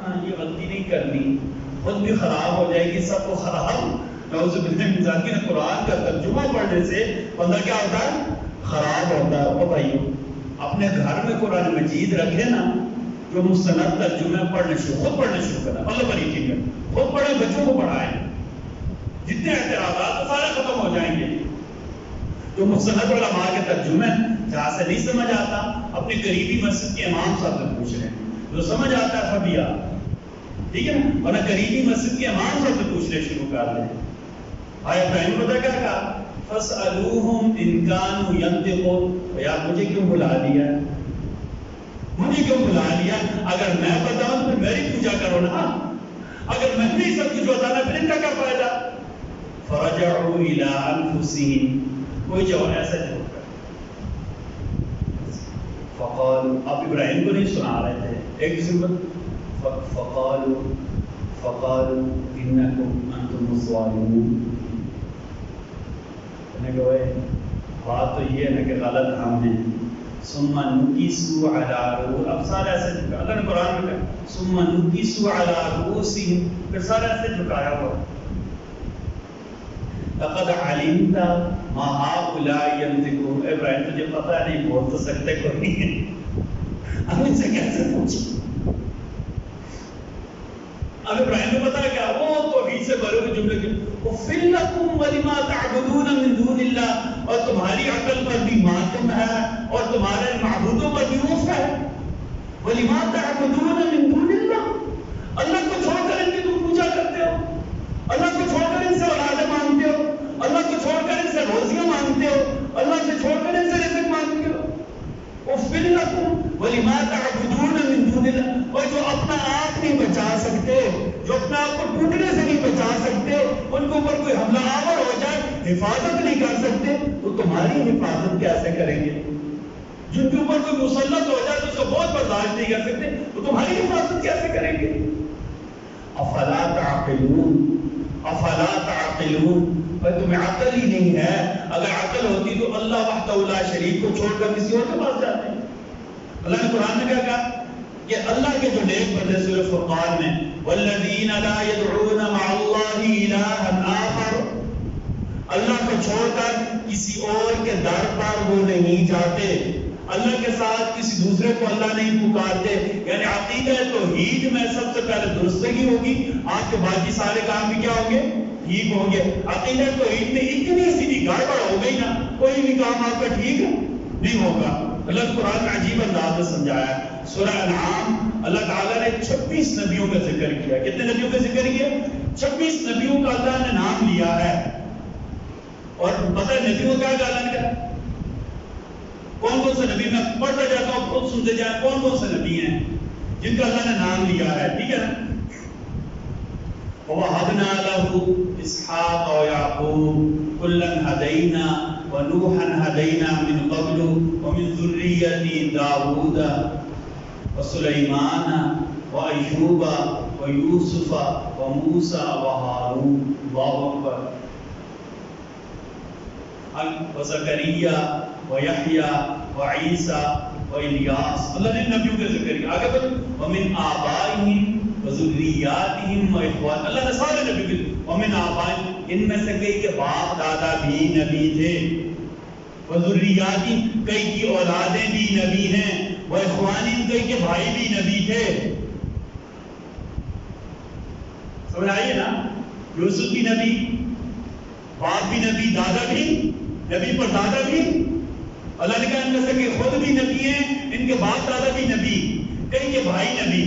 نا یہ غلطی نہیں کرنی، خود بھی خراب ہو جائے گی، سب کو خراب. نعوذ باللہ من ذالک. قرآن کا ترجمہ پڑھنے سے بندہ کیا ہوتا ہے؟ خراب ہوتا ہے. او بھائیو اپنے گھر میں قرآن مجید رکھے نا، جو مستند ترجمے پڑھنے شروع، خود پڑھنے شروع کرنا. اللہ پر یقین ہے، خود پڑھیں، بچوں کو پڑھائیں. جتنے اعتراضات تو سارے ختم ہو جائیں گے. جو مستند علماء کے ترجمے جہاں سے نہیں سمجھ آتا اپنے قریبی مسجد کے امام صاحب سے پوچھ لیں، جو سمجھ آتا ہے فبیا، ٹھیک ہے نا، ورنہ قریبی مسجد کے امام صاحب سے پوچھنے شروع کر دیں. آیا ابراہیم نے کیا کہا؟ فَاسْأَلُوهُمْ إِن كَانُوا يَنطِقُونَ. یا مجھے کیوں بلا لیا؟ مجھے کیوں بلا لیا؟ اگر میں بتاؤں تو میری پوجا کرو نا. اگر میں نہیں سب کچھ بتانا پھر ان کا کیا فائدہ؟ فَرَجَعُوا إِلَىٰ أَنفُسِهِمْ. کوئی جواب ایسا جواب کر. فقالوا، اب ابراہیم کو نہیں سنا رہے تھے ایک دوسرے کو. فقالوا إِنَّكُمْ أَنْتُمُ الظَّالِمُونَ. بات تو یہ ہے نا کہ غلط ہم ہیں. ثم نكسوا على رؤوسهم. اب سارے ایسے جھکا، اللہ نے قرآن میں کہا ثم نكسوا على رؤوسهم، پھر سارے ایسے جھکایا ہوا. لقد علمت ما هؤلاء ينطقون. ابراہیم تجھے پتہ نہیں، بول تو سکتے کوئی نہیں، اب ان سے کیسے پوچھیں؟ اب ابراہیم کو پتا کیا، وہ توحید سے بھرے ہوئے جملے کے اُفِّلْ لَكُمْ وَلِمَا تَعْبُدُونَ مِن دُونِ اللَّهِ. اور تمہاری عقل پر بھی ماتم ہے اور تمہارے معبودوں پر بھی روف ہے. وَلِمَا تَعْبُدُونَ مِن دُونِ اللَّهِ. اللہ کو چھوڑ کر ان کی تم پوجا کرتے ہو، اللہ کو چھوڑ کر ان سے اولادیں مانگتے ہو، اللہ کو چھوڑ کر ان سے روزیاں مانگتے ہو، اللہ سے چھوڑ کر ان سے رزق مانگتے ہو. اُفِّلْ لَكُمْ وَلِمَا تَعْبُدُونَ مِن دُونِ اللَّهِ. اور جو اپنا آپ نہیں بچا سکتے، جو اپنے آپ کو ٹوٹنے سے نہیں بچا سکتے، ان کے اوپر کوئی حملہ آور ہو جائے حفاظت نہیں کر سکتے، تو تمہاری حفاظت کیسے کریں گے؟ جن کے اوپر کوئی مسلط ہو جائے تو اس کو بہت برداشت نہیں کر سکتے، تو تمہاری حفاظت کیسے کریں گے؟ افلا تعقلون، افلا تعقلون. بھائی تمہیں عقل ہی نہیں ہے. اگر عقل ہوتی تو اللہ وحدہ لا شریک کو چھوڑ کر کسی اور کے پاس جاتے ہیں. اللہ نے قرآن میں کیا کہا کہ اللہ کے جو نیک بندے سورہ فرقان میں والذین لا يدعون مع اللہ الہا آخر، اللہ کو چھوڑ کر کسی اور کے در پر وہ نہیں جاتے. اللہ کے ساتھ کسی دوسرے کو اللہ نہیں پکارتے، یعنی عقیدہ توحید میں سب سے پہلے درستگی ہوگی، آپ کے باقی سارے کام بھی کیا ہوں گے؟ ٹھیک ہوں گے۔ عقیدہ توحید میں اتنی سی بھی گڑبڑ ہو گئی نا، کوئی بھی کام آپ کا ٹھیک نہیں ہوگا۔ اللہ قرآن میں عجیب انداز میں سمجھایا ہے۔ سورہ انعام اللہ تعالیٰ نے 26 نبیوں کا ذکر کیا۔ کتنے نبیوں کا ذکر کیا؟ 26 نبیوں کا اللہ نے نام لیا ہے۔ اور پتہ ہے نبیوں کا کیا اعلان کیا؟ کون کون سے نبی؟ میں پڑھتا جاتا ہوں، خود سنتے جائیں کون کون سے نبی ہیں جن کا اللہ نے نام لیا ہے، ٹھیک ہے نا؟ وَوَهَبْنَا لَهُ إِسْحَاقَ وَيَعْقُوبَ كُلًّا هَدَيْنَا وَنُوحًا هَدَيْنَا مِن قَبْلُ وَمِن ذُرِّيَّتِ دَاوُودَ وَسُلَيْمَانَ وَأَيُّوبَ وَيُوسُفَ وَمُوسَى وَهَارُونَ۔ اللہ اکبر۔ وزکریا ویحییٰ وعیسیٰ والیاس، اللہ نے نبیوں کا ذکر کیا۔ آگے بڑھ، ومن آبائہم وذریاتہم واخوان، اللہ نے سارے نبی کے ومن آبائہم، ان میں سے کئی کے باپ دادا بھی نبی تھے، وذریاتہم کئی کی اولادیں بھی نبی ہیں، واخوانہم کئی کے بھائی بھی نبی تھے۔ سمجھ آئیے نا؟ یوسف بھی نبی، باپ بھی نبی، دادا بھی نبی، پر دادا بھی اللہ نے کہا ان میں سے کہ خود بھی نبی ہیں، ان کے باپ دادا بھی نبی، کئی کے بھائی نبی،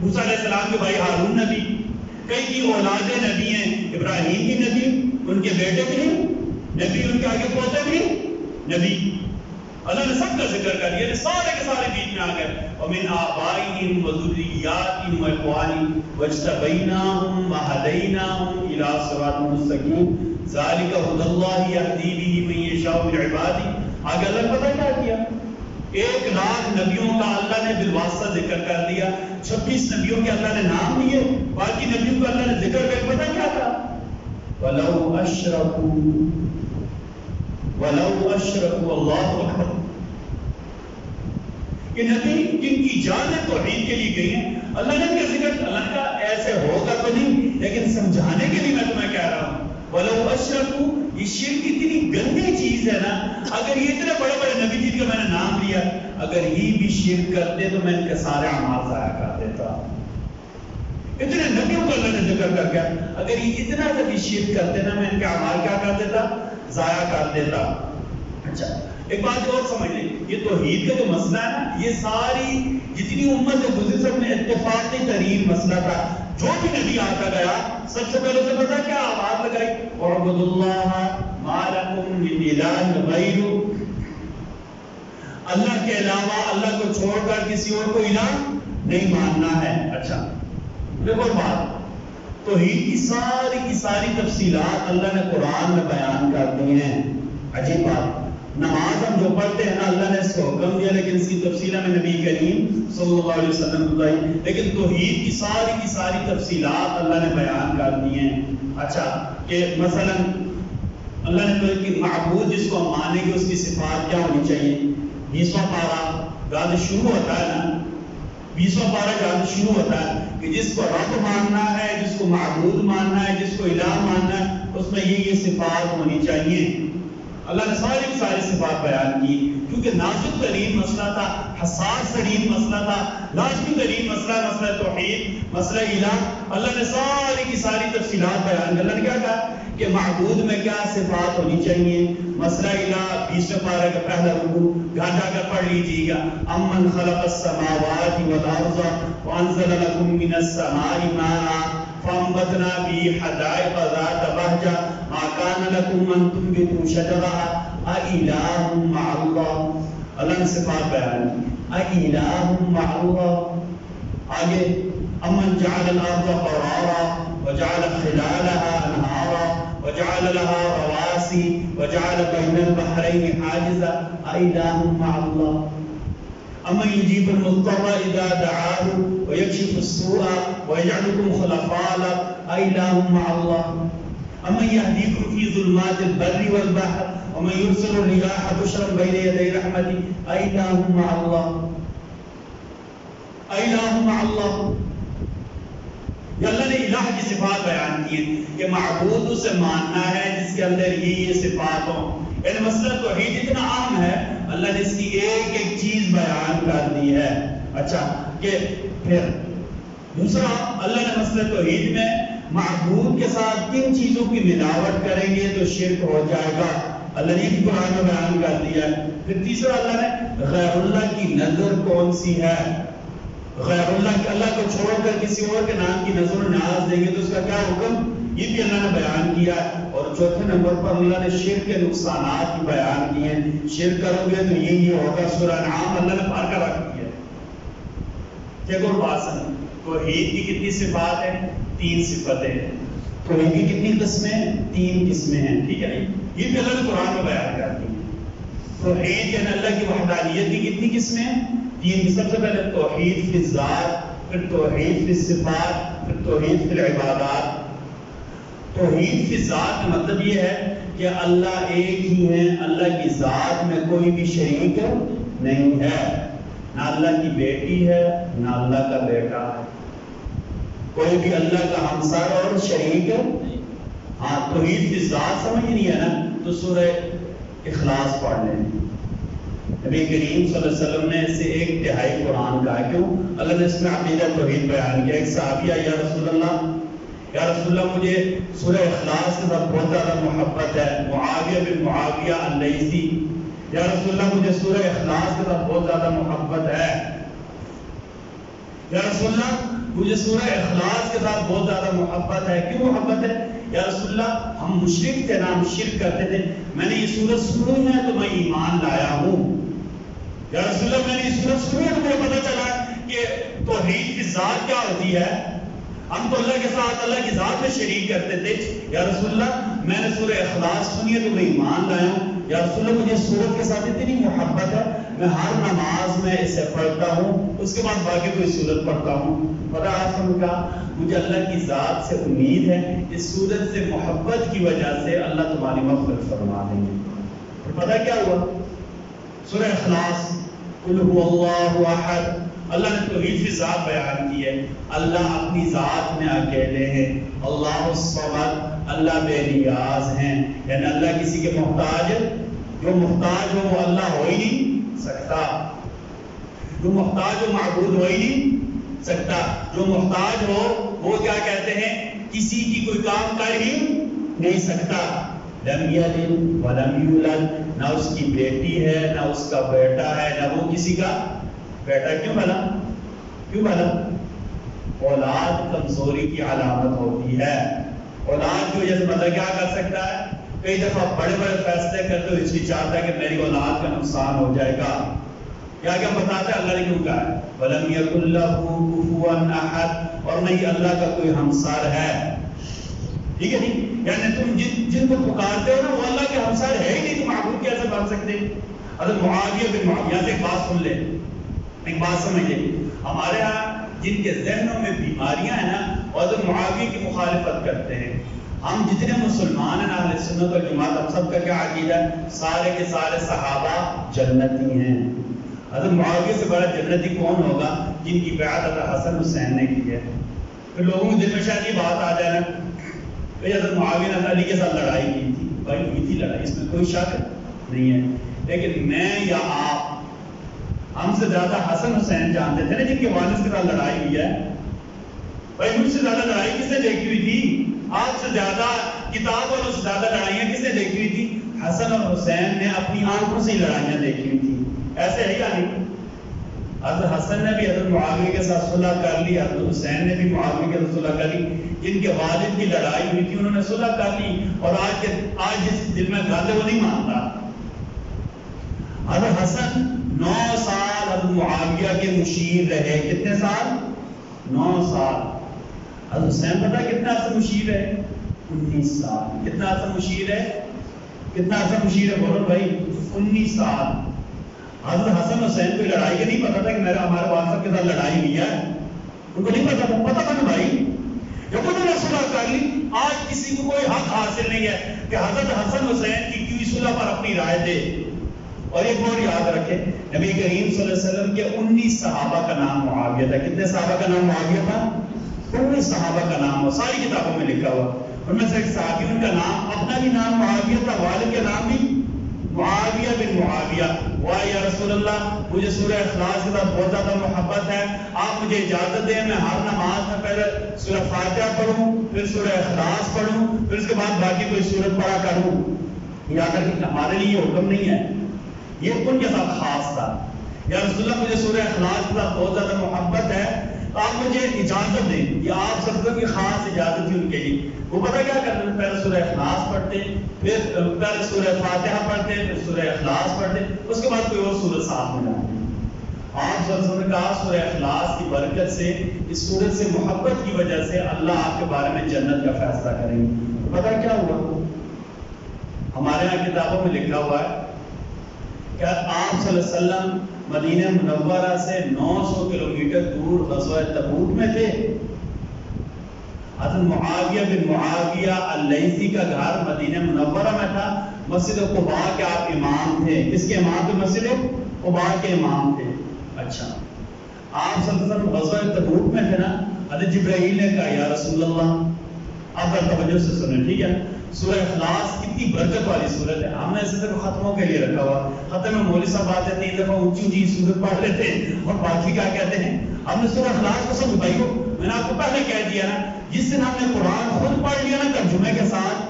موسیٰ علیہ السلام کے بھائی ہارون نبی، کئی کی اولادیں نبی ہیں، ابراہیم بھی نبی، ان کے بیٹے بھی نبی، ان کے آگے پوتے بھی نبی۔ اللہ نے سب کا ذکر کر دیا، سارے کے سارے بیچ میں آ گئے۔ وَمِنْ آبَائِهِمْ وَذُرِّيَّاتِهِمْ وَإِخْوَانِهِمْ وَاجْتَبَيْنَاهُمْ وَهَدَيْنَاهُمْ إِلَىٰ صِرَاطٍ مُسْتَقِيمٍ ذَلِكَ هُدَى اللَّهِ يَهْدِي بِهِ مَن يَشَاءُ مِنْ عِبَادِهِ۔ آگے اللہ نے پتہ کیا کیا؟ 1,00,000 نبیوں کا اللہ نے بالواسطہ ذکر کر دیا، 26 نبیوں کے اللہ نے نام لیے، باقی نبیوں کا اللہ نے ذکر کر پتہ کیا تھا؟ وَلَوْ أَشْرَكُوا اللَّهُ أَكْبَرُ، کہ نبی جن کی جانیں توحید کے لیے گئی ہیں، اللہ نے ان کا ذکر، اللہ کا ایسے ہوگا تو نہیں، لیکن سمجھانے کے لیے میں تمہیں کہہ رہا ہوں۔ وَلَوْ أَشْرَكُوا، یہ شرک اتنی گندی چیز ہے نا، اگر یہ اتنے بڑے بڑے نبی جن کا میں نے نام لیا، اگر یہ بھی شرک کرتے تو میں ان کے سارے اعمال ضائع کر دیتا۔ اتنے نبیوں کو اللہ نے ذکر کر کے، اگر یہ اتنا سا بھی شرک کرتے نا، میں ان کے اعمال کیا کر دیتا؟ ضائع کر دیتا۔ اچھا ایک بات اور سمجھ لیں، یہ توحید کا جو مسئلہ ہے نا، یہ ساری جتنی امت گزری سب میں اتفاقی ترین مسئلہ تھا۔ جو بھی نبی آتا گیا سب سے پہلے سے پتا کیا آواز لگائی؟ اعبدوا اللہ ما لکم من الہ غیرہ، اللہ کے علاوہ اللہ کو چھوڑ کر کسی اور کو الہ نہیں ماننا ہے۔ اچھا دیکھو بات، توحید کی ساری تفصیلات اللہ نے قرآن میں بیان کر دی ہیں۔ عجیب بات، نماز ہم جو پڑھتے ہیں نا، اللہ نے اس کو حکم دیا، لیکن اس کی تفصیل میں نبی کریم صلی اللہ علیہ وسلم بتائی، لیکن توحید کی ساری تفصیلات اللہ نے بیان کر دی ہیں۔ اچھا کہ مثلا اللہ نے کہا کہ معبود جس کو ہم مانیں گے اس کی صفات کیا ہونی چاہیے؟ 20واں پارہ جہاں شروع ہوتا ہے نا، 20واں پارہ جہاں شروع ہوتا ہے کہ جس کو رب ماننا ہے، جس کو معبود ماننا ہے، جس کو الہ ماننا ہے، اس میں یہ صفات ہونی چاہیے۔ اللہ نے ساری صفات بیان کی، کیونکہ نازک ترین مسئلہ تھا، حساس ترین مسئلہ تھا، لازمی ترین مسئلہ توحید، مسئلہ الہ۔ اللہ نے ساری تفصیلات بیان کی۔ اللہ نے کیا کہا کہ معبود میں کیا صفات ہونی چاہیے؟ مسئلہ الہ 20 پارہ کا پہلا رکوع گھر جا کر پڑھ لیجیے گا۔ امن خلق السماوات والارض وانزل لكم من السماء ماء فانبتنا به حدائق ذات بهجة ما كان لكم ان تنبتوا شجرها أإله مع الله۔ اللہ نے صفات بیان کی، أإله مع الله۔ آگے امن جعل الارض قرارا وجعل خلالها انهارا وجعل لها رواسي وجعل بين البحرين حاجزا أإله مع الله۔ امن يجيب المضطر اذا دعاه ويكشف السوء ويجعلكم خلفاء الارض أإله مع الله۔ امن يهديكم في ظلمات البر والبحر ومن يرسل الرياح بشرا بين يدي رحمته أإله مع الله۔ أإله مع الله، یہ اللہ نے الہ کی صفات بیان کی ہیں کہ معبود اسے ماننا ہے جس کے اندر یہ صفات ہوں۔ یعنی مسئلہ توحید اتنا عام ہے، اللہ نے اس کی ایک ایک چیز بیان کر دی ہے۔ اچھا کہ پھر دوسرا، اللہ نے مسئلہ توحید میں معبود کے ساتھ کن چیزوں کی ملاوٹ کریں گے تو شرک ہو جائے گا، اللہ نے بھی قرآن میں بیان کر دیا ہے۔ پھر تیسرا، اللہ نے غیر اللہ کی نظر کون سی ہے، غیر اللہ کو چھوڑ کر کسی اور کے نام کی نظر و نیاز دیں گے تو اس کا کیا حکم، یہ بھی اللہ نے بیان کیا ہے۔ اور چوتھے نمبر پر اللہ نے شرک کے نقصانات بھی بیان کیے ہیں، شرک کرو گے تو یہ ہوگا۔ سورہ انعام اللہ نے پار کر رکھ دیا ہے۔ ایک اور بات سن، توحید کی کتنی صفات ہیں، 3 صفتیں۔ توحید کی کتنی قسمیں، 3 قسمیں ہیں، ٹھیک ہے، یہ بھی اللہ نے قرآن میں بیان کر دی ہے۔ توحید یعنی اللہ کی وحدانیت کی کتنی قسمیں، 3۔ سب سے پہلے توحید فی الذات، پھر توحید فی الصفات، پھر توحید فی العبادات۔ توحید فی الذات کا مطلب یہ ہے کہ اللہ ایک ہی ہے، اللہ کی ذات میں کوئی بھی شریک نہیں ہے، نہ اللہ کی بیٹی ہے نہ اللہ کا بیٹا ہے، کوئی بھی اللہ کا ہمسر اور شریک ہے۔ ہاں، توحید فی الذات سمجھ نہیں ہے نا تو سورہ اخلاص پڑھ لیں۔ نبی کریم صلی اللہ علیہ وسلم نے اس سے 1/3 قرآن کہا، کیوں؟ اللہ نے اس میں عقیدہ توحید بیان کیا۔ ایک صحابی آیا، یا رسول اللہ مجھے سورہ اخلاص کے ساتھ بہت زیادہ محبت ہے، معاویہ بن معاویہ اللیثی، یا رسول اللہ مجھے سورہ اخلاص کے ساتھ بہت زیادہ محبت ہے، یا رسول اللہ مجھے سورہ اخلاص کے ساتھ بہت زیادہ محبت ہے۔ کیوں محبت ہے؟ یا رسول اللہ ہم مشرک تھے نا، ہم شرک کرتے تھے، میں نے یہ سورت سنی ہے تو میں ایمان لایا ہوں۔ یا رسول اللہ میں نے یہ سورت سنی ہے تو مجھے پتہ چلا کہ توحید کی ذات کیا ہوتی ہے، ہم تو اللہ کے ساتھ اللہ کی ذات میں شریک کرتے تھے۔ یا رسول اللہ میں نے سورہ اخلاص سنی ہے تو میں ایمان لایا ہوں۔ یا رسول اللہ مجھے سورت کے ساتھ اتنی محبت ہے، میں ہر نماز میں اسے پڑھتا ہوں، اس کے بعد باقی کوئی سورت پڑھتا ہوں۔ پتہ آپ سن کا مجھے اللہ کی ذات سے امید ہے، اس سورت سے محبت کی وجہ سے اللہ تمہاری مغفرت فرما دیں گے۔ پتہ کیا ہوا؟ سورہ اخلاص، قل هو اللہ احد، اللہ نے توحید کی ذات بیان کی ہے، اللہ اپنی ذات میں اکیلے ہیں، اللہ الصمد، اللہ بے نیاز ہیں، یعنی اللہ کسی کے محتاج، جو محتاج ہو وہ اللہ ہو ہی نہیں سکتا، جو محتاج ہو معبود ہو ہی نہیں سکتا، جو محتاج ہو وہ کیا کہتے ہیں، کسی کی کوئی کام کر ہی نہیں سکتا۔ لم یلد ولم یولد، نہ اس کی بیٹی ہے نہ اس کا بیٹا ہے، نہ وہ کسی کا بیٹا۔ کیوں بھلا؟ اولاد کمزوری کی علامت ہوتی ہے، اولاد کی وجہ سے بندہ کیا کر سکتا ہے، کئی دفعہ بڑے بڑے فیصلے کرتے ہوئے ہچکچاتا ہے کہ میری اولاد کا نقصان ہو جائے گا۔ کیا بتاتا ہے اللہ نے کیوں کہا ہے، وَلَمْ يَكُنْ لَهُ كُفُوًا أَحَدٌ، اور نہیں اللہ کا کوئی ہمسر ہے، ٹھیک ہے نہیں؟ یعنی تم جن کو پکارتے ہو نا وہ اللہ کے ہمسر ہے ہی نہیں، تم معبود کیسے بن سکتے؟ حضرت معاویہ بن معاویہ سے ایک بات سن لے، ایک بات سمجھ لے، ہمارے ہاں جن کے ذہنوں میں بیماریاں ہیں نا وہ حضرت معاویہ کی مخالفت کرتے ہیں۔ ہم جتنے مسلمان ہیں اہل سنت والجماعت، ہم سب کا کیا عقیدہ ہے، سارے کے سارے صحابہ جنتی ہیں۔ حضرت معاویہ سے بڑا جنتی کون ہوگا، جن کی بیعت حضرت حسن حسین نے کی ہے۔ پھر لوگوں کے دل میں شاید یہ بات آ جائے نا، حضرت معاویہ نے علی کے ساتھ لڑائی کی تھی، بھائی ہوئی تھی لڑائی، اس میں کوئی شک نہیں ہے، لیکن میں یا آپ ہم سے زیادہ حسن حسین جانتے تھے نا جن کے والد کے ساتھ لڑائی ہوئی ہے۔ بھائی مجھ سے زیادہ لڑائی کس نے دیکھی ہوئی تھی، آپ سے زیادہ کتاب والوں سے زیادہ لڑائیاں کس نے دیکھی ہوئی تھی، حسن اور حسین نے اپنی آنکھوں سے لڑائیاں دیکھی ہوئی تھی، ایسے ہے یا نہیں؟ حضرت حسن نے بھی حضرت معاویہ کے ساتھ صلح کر لی، حضرت حسین نے بھی معاویہ کے ساتھ صلح کر لی، جن کے والد کی لڑائی ہوئی تھی انہوں نے صلح کر لی، اور آج جس دل میں گھر ہے وہ نہیں مانتا۔ حضرت حسن 9 سال حضرت معاویہ کے مشیر رہے، کتنے سال؟ 9 سال۔ حضرت حسین پتہ کتنا عرصہ مشیر ہے؟ 19 سال۔ کتنا عرصہ مشیر ہے؟ کتنا عرصہ مشیر ہے بولو بھائی؟ 19 سال۔ حضرت حسن حسین کو لڑائی کا نہیں پتا تھا کہ ہمارے والد صاحب کے ساتھ لڑائی ہوئی ہے، ان کو نہیں پتا تھا، پتا تھا نا بھائی، جب انہوں نے صلح کر لی۔ آج کسی کو کوئی حق حاصل نہیں ہے کہ حضرت حسن حسین کی کیوں صلح پر اپنی رائے دے۔ اور ایک اور یاد رکھیں، نبی کریم صلی اللہ علیہ وسلم کے 19 صحابہ کا نام معاویہ تھا۔ کتنے صحابہ کا نام معاویہ تھا؟ 19 صحابہ کا نام، ساری کتابوں میں لکھا ہوا۔ ان میں سے ایک صحابی، ان کا نام اپنا بھی نام معاویہ تھا، والد کا نام بھی معاویہ بن معاویہ، واہ یا رسول اللہ مجھے سورہ اخلاص کے ساتھ بہت زیادہ محبت ہے، آپ مجھے اجازت دیں میں ہر نماز میں پہلے سورہ فاتحہ پڑھوں، پھر سورہ اخلاص پڑھوں، پھر اس کے بعد باقی کوئی سورت پڑھا کروں۔ یاد رکھیں ہمارے لیے یہ حکم نہیں ہے، یہ ان کے ساتھ خاص تھا۔ یا رسول اللہ مجھے سورہ اخلاص کے ساتھ بہت زیادہ محبت ہے، آپ مجھے اجازت دیں، یہ آپ سب کی خاص اجازت تھی ان کے لیے۔ وہ پتہ کیا کرتے ہیں، پہلے سورہ اخلاص پڑھتے، پھر پہلے سورہ فاتحہ پڑھتے، پھر سورہ اخلاص پڑھتے، اس کے بعد کوئی اور سورت ساتھ میں لاتے۔ آپ صلی اللہ علیہ وسلم نے کہا سورہ اخلاص کی برکت سے، اس سورت سے محبت کی وجہ سے اللہ آپ کے بارے میں جنت کا فیصلہ کریں گے۔ پتہ کیا ہوا، ہمارے یہاں کتابوں میں لکھا ہوا ہے کہ آپ صلی اللہ علیہ وسلم مدینہ منورہ سے 900 کلومیٹر دور غزوہ تبوک میں تھے۔ حضرت معاویہ بن معاویہ اللیثی کا گھر مدینہ منورہ میں تھا، مسجد قباء کے آپ امام تھے۔ کس کے امام تھے؟ مسجد قباء کے امام تھے۔ اچھا، آپ صلی اللہ علیہ وسلم غزوہ تبوک میں تھے نا، حضرت جبرائیل نے کہا یا رسول اللہ، آپ توجہ سے سنیں ٹھیک ہے، سورہ اخلاص کتنی برکت والی سورت ہے، ہم نے اسے صرف ختموں کے لیے رکھا ہوا، ختم میں مولوی صاحب آتے 3 دفعہ اونچی اونچی سورت پڑھ لیتے اور باقی کیا کہتے ہیں، ہم نے سورہ اخلاص کو سب بھائیو، میں نے آپ کو پہلے کہہ دیا نا، جس دن ہم نے قرآن خود پڑھ لیا نا ترجمے کے ساتھ،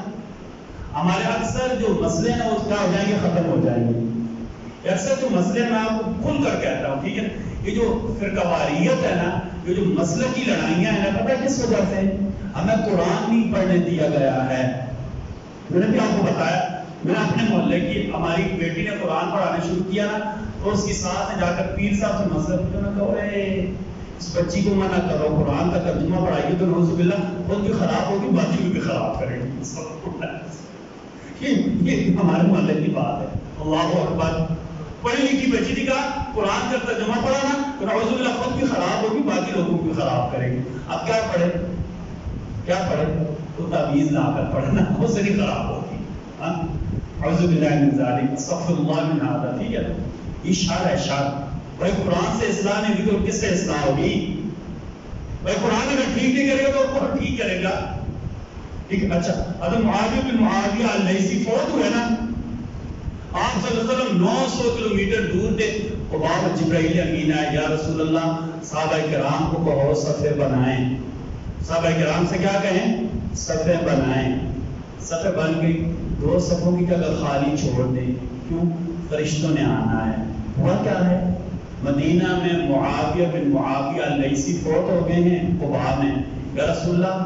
ہمارے اکثر جو مسئلے ہیں وہ کیا ہو جائیں گے، ختم ہو جائیں گے۔ اکثر جو مسئلے میں آپ کو کھل کر کہتا ہوں ٹھیک ہے، یہ جو فرقہ واریت ہے نا، یہ جو مسلک کی لڑائیاں ہیں نا، پتہ کس وجہ سے ہمیں قرآن نہیں پڑھنے دیا گیا ہے۔ میں نے بھی آپ کو بتایا، میں نے اپنے محلے کی ہماری بیٹی نے قرآن پڑھانا شروع کیا نا، تو اس کی ساتھ نے جا کر پیر صاحب سے مسئلہ پوچھا، میں کہا اے اس بچی کو منع کرو، قرآن کا ترجمہ پڑھائیے تو نعوذ باللہ خود بھی خراب ہوگی، باقی بھی خراب کرے گی۔ یہ ہمارے محلے کی بات ہے۔ اللہ اکبر، پڑھی لکھی بچی نے کہا قرآن کا ترجمہ پڑھانا تو نعوذ باللہ خود بھی خراب ہوگی، باقی لوگوں کو بھی خراب کرے گی۔ اب کیا پڑھے، کیا پڑھے، تو تعویذ لا کر پڑھنا، وہ سے نہیں خراب ہوگی۔ اعوذ باللہ من ذالک، استغفر اللہ من ھذا، ٹھیک ہے، یہ شر ہے شر۔ بھائی قرآن سے اصلاح نہیں ہوگی تو کس سے اصلاح ہوگی؟ بھائی قرآن اگر ٹھیک نہیں کرے گا تو کون ٹھیک کرے گا؟ ٹھیک ہے، اچھا، حضرت معاویہ بن معاویہ اللیثی فوت ہوئے نا، آپ صلی اللہ علیہ وسلم 900 کلومیٹر دور تھے، قباء میں جبرائیل امین آئے، یا رسول اللہ صحابہ کرام کو کہو صفے بنائیں، صحابہ کرام سے کیا کہیں، صفے بنائیں، صفے بن گئی، 2 صفوں کی جگہ خالی چھوڑ دیں، کیوں؟ فرشتوں نے آنا ہے۔ ہوا کیا ہے، مدینہ میں معاویہ بن معاویہ اللیثی فوت ہو گئے ہیں قباء میں، یا رسول اللہ